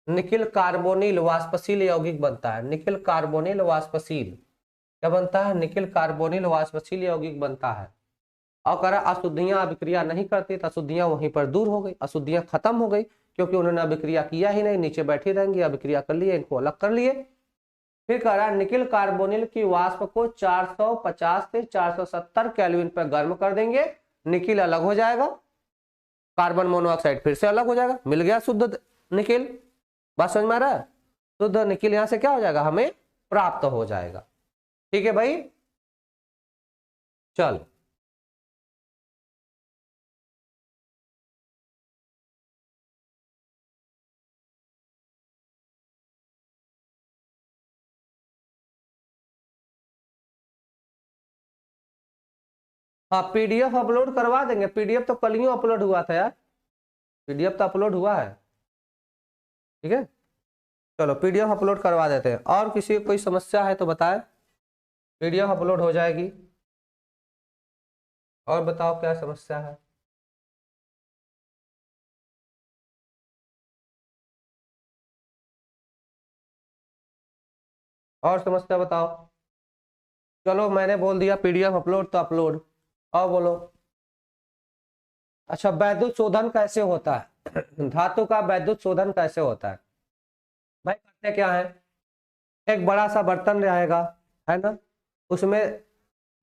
निकिल कार्बोनिल वाष्पशील यौगिक बनता है। निकिल कार्बोनिल वाष्पशील क्या बनता है, निकिल कार्बोनिल वाष्पशील यौगिक बनता है। और करा अशुद्धियां अभिक्रिया नहीं करती तो अशुद्धियां वहीं पर दूर हो गई, अशुद्धियां खत्म हो गई, क्योंकि उन्होंने अभिक्रिया किया ही नहीं, नीचे बैठी रहेंगी, अभिक्रिया कर लिए, इनको अलग कर लिए। फिर कह रहा निकिल कार्बोनिल की वाष्प को 450 से 470 केल्विन पर गर्म कर देंगे, निकिल अलग हो जाएगा, कार्बन मोनोऑक्साइड फिर से अलग हो जाएगा, मिल गया शुद्ध निकिल। बात समझ में आ रहा है, शुद्ध निकिल यहां से क्या हो जाएगा, हमें प्राप्त हो जाएगा। ठीक है भाई, चल हाँ पीडीएफ अपलोड करवा देंगे, पीडीएफ तो कल ही अपलोड हुआ था यार, पीडीएफ तो अपलोड हुआ है। ठीक है, चलो पीडीएफ अपलोड करवा देते हैं। और किसी को कोई समस्या है तो बताएं, पीडीएफ अपलोड हो जाएगी। और बताओ क्या समस्या है। और समस्या बताओ। चलो मैंने बोल दिया पीडीएफ अपलोड तो अपलोड। और बोलो। अच्छा वैद्युत शोधन कैसे होता है धातु का वैद्युत शोधन कैसे होता है, भाई करते क्या है, एक बड़ा सा बर्तन रहेगा, है ना, उसमें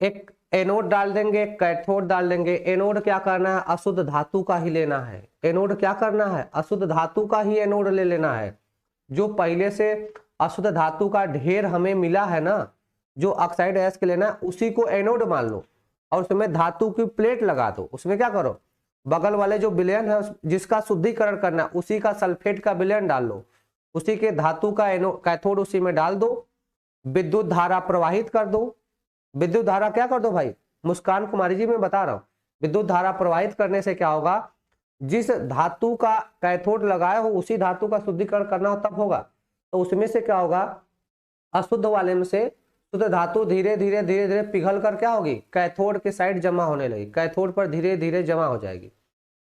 एक एनोड डाल देंगे, एक कैथोड डाल देंगे। एनोड क्या करना है, अशुद्ध धातु का ही लेना है। एनोड क्या करना है, अशुद्ध धातु का ही एनोड ले लेना है। जो पहले से अशुद्ध धातु का ढेर हमें मिला है ना, जो ऑक्साइड गैस के लेना है, उसी को एनोड मान लो और उसमें धातु की प्लेट लगा दो। उसमें क्या करो, बगल वाले जो विलयन है जिसका शुद्धिकरण करना है, उसी का सल्फेट का विलयन डाल लो, उसी के धातु का कैथोड उसी में डाल दो, विद्युत धारा प्रवाहित कर दो। विद्युत धारा क्या कर दो भाई, मुस्कान कुमारी जी मैं बता रहा हूं, विद्युत धारा प्रवाहित करने से क्या होगा, जिस धातु का कैथोड लगाए हो उसी धातु का शुद्धिकरण करना हो तब होगा। तो उसमें से क्या होगा, अशुद्ध वाले में से शुद्ध धातु धीरे धीरे धीरे धीरे पिघल कर क्या होगी, कैथोड के साइड जमा होने लगी, कैथोड पर धीरे धीरे जमा हो जाएगी।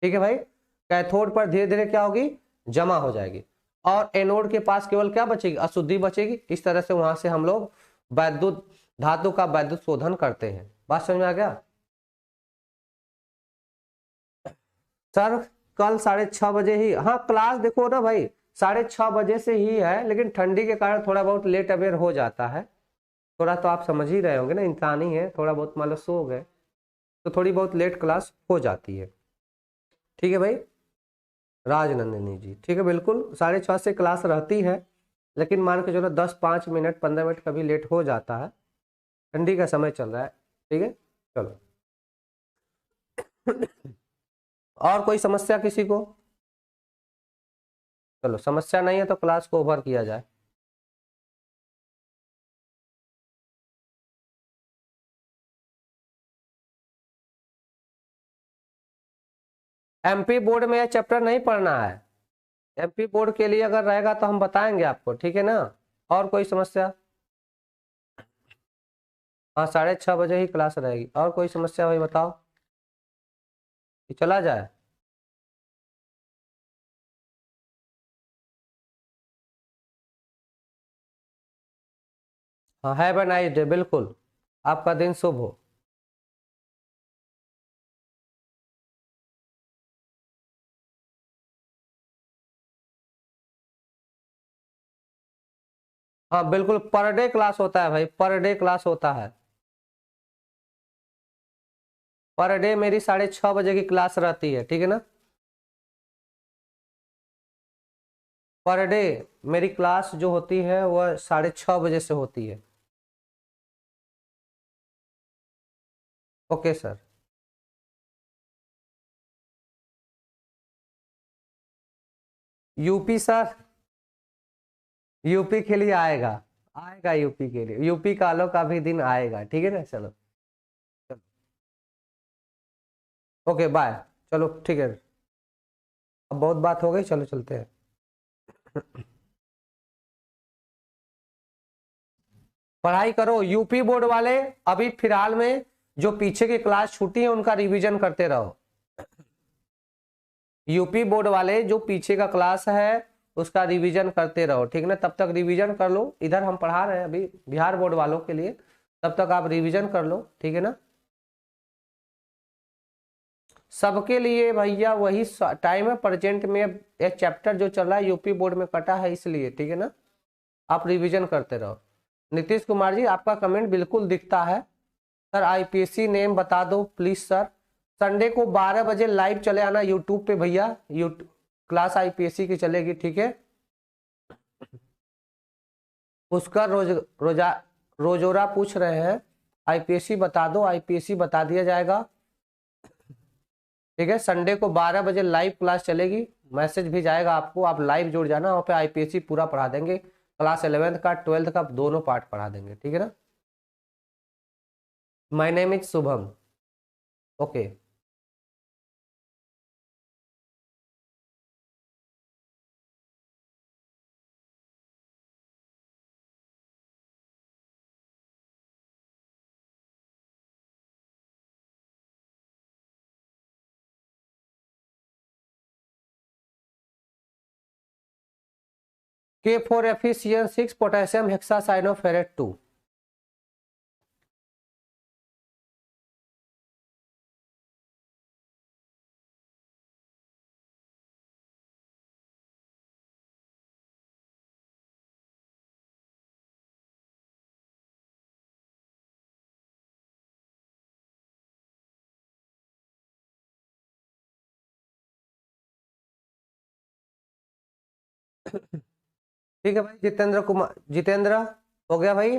ठीक है भाई, कैथोड पर धीरे धीरे क्या होगी, जमा हो जाएगी। और एनोड के पास केवल क्या बचेगी, अशुद्धि बचेगी। इस तरह से वहां से हम लोग वैद्युत धातु का वैद्युत शोधन करते हैं। बात समझ में आ गया सर, कल 6:30 ही, हाँ क्लास देखो ना भाई 6:30 से ही है, लेकिन ठंडी के कारण थोड़ा बहुत लेट अवेयर हो जाता है। थोड़ा तो आप समझ ही रहे होंगे ना, इंसान ही है, थोड़ा बहुत मान लो सो गए तो थोड़ी बहुत लेट क्लास हो जाती है। ठीक है भाई, राजनंदिनी जी ठीक है, बिल्कुल 6:30 से क्लास रहती है, लेकिन मान के चलो 10-5 मिनट 15 मिनट कभी लेट हो जाता है, ठंडी का समय चल रहा है। ठीक है, चलो और कोई समस्या किसी को, चलो समस्या नहीं है तो क्लास को ओवर किया जाए। एमपी बोर्ड में यह चैप्टर नहीं पढ़ना है, एमपी बोर्ड के लिए अगर रहेगा तो हम बताएंगे आपको, ठीक है ना। और कोई समस्या, हाँ 6:30 ही क्लास रहेगी। और कोई समस्या भाई बताओ कि चला जाए। हाँ हैव अ नाइस डे, बिल्कुल आपका दिन शुभ हो। हाँ बिल्कुल, पर डे क्लास होता है भाई, पर डे क्लास होता है। पर डे मेरी 6:30 बजे की क्लास रहती है, ठीक है ना। पर डे मेरी क्लास जो होती है वह 6:30 बजे से होती है। Okay sir. UP sir, UP के लिए आएगा, आएगा यूपी के लिए, यूपी कालों का भी दिन आएगा, ठीक है ना। चलो ओके बाय। चलो ठीक है, अब बहुत बात हो गई, चलो चलते हैं। पढ़ाई करो यूपी बोर्ड वाले, अभी फिलहाल में जो पीछे की क्लास छूटी है उनका रिवीजन करते रहो। यूपी बोर्ड वाले जो पीछे का क्लास है उसका रिवीजन करते रहो, ठीक है ना। तब तक रिवीजन कर लो, इधर हम पढ़ा रहे हैं अभी बिहार बोर्ड वालों के लिए, तब तक आप रिवीजन कर लो, ठीक है ना। सबके लिए भैया वही टाइम है प्रेजेंट में, एक चैप्टर जो चल रहा है यूपी बोर्ड में कटा है इसलिए, ठीक है ना। आप रिवीजन करते रहो। नीतीश कुमार जी आपका कमेंट बिल्कुल दिखता है। सर आईपीएससी नेम बता दो प्लीज सर। संडे को 12 बजे लाइव चले आना यूट्यूब पे भैया, यूट्यूब क्लास आईपीएससी की चलेगी, ठीक है। पुष्कर रोजोरा पूछ रहे हैं आईपीएससी बता दो, आईपीएससी बता दिया जाएगा, ठीक है। संडे को 12 बजे लाइव क्लास चलेगी, मैसेज भी जाएगा आपको, आप लाइव जुड़ जाना, वहाँ पे आईपीएससी पूरा पढ़ा देंगे, क्लास 11th का 12th का दोनों पार्ट पढ़ा देंगे, ठीक है ना। My name is Shubham. Okay K4 Fe6 potassium hexacyanoferrate 2। ठीक है भाई, जितेंद्र कुमार, जितेंद्र हो गया भाई।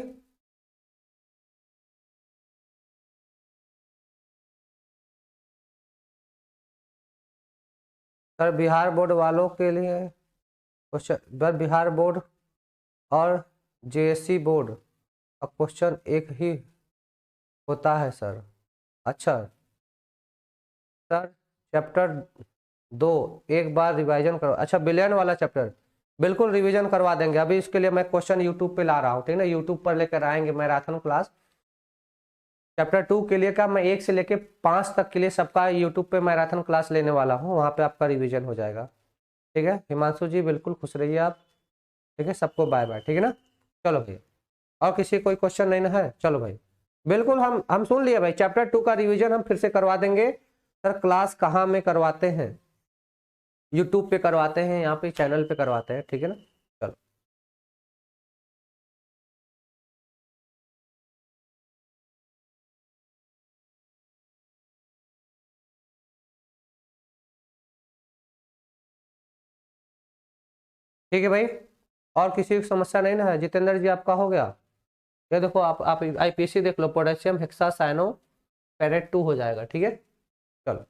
सर बिहार बोर्ड वालों के लिए क्वेश्चन, बिहार बोर्ड और जेएससी बोर्ड का क्वेश्चन एक ही होता है सर। अच्छा सर, चैप्टर 2 एक बार रिवाइजन करो, अच्छा बिलियन वाला चैप्टर बिल्कुल रिवीजन करवा देंगे। अभी इसके लिए मैं क्वेश्चन यूट्यूब पे ला रहा हूँ, ठीक है ना, यूट्यूब पर लेकर आएंगे मैराथन क्लास। चैप्टर 2 के लिए का मैं 1 से लेके 5 तक के लिए सबका यूट्यूब पे मैराथन क्लास लेने वाला हूँ, वहाँ पे आपका रिवीजन हो जाएगा, ठीक है। हिमांशु जी बिल्कुल खुश रहिए आप, ठीक है। सबको बाय बाय, ठीक है ना। चलो भाई, और किसी कोई क्वेश्चन नहीं ना है, चलो भाई। बिल्कुल हम सुन लिए भाई, चैप्टर 2 का रिवीजन हम फिर से करवा देंगे। सर क्लास कहाँ में करवाते हैं? यूट्यूब पे करवाते हैं, यहाँ पे चैनल पे करवाते हैं, ठीक है ना। चलो ठीक है भाई, और किसी की समस्या नहीं ना है? जितेंद्र जी आपका हो गया? ये देखो आप आईपीसी देख लो, पोटेशियम हेक्सासाइनो फेरेट 2 हो जाएगा, ठीक है। चलो।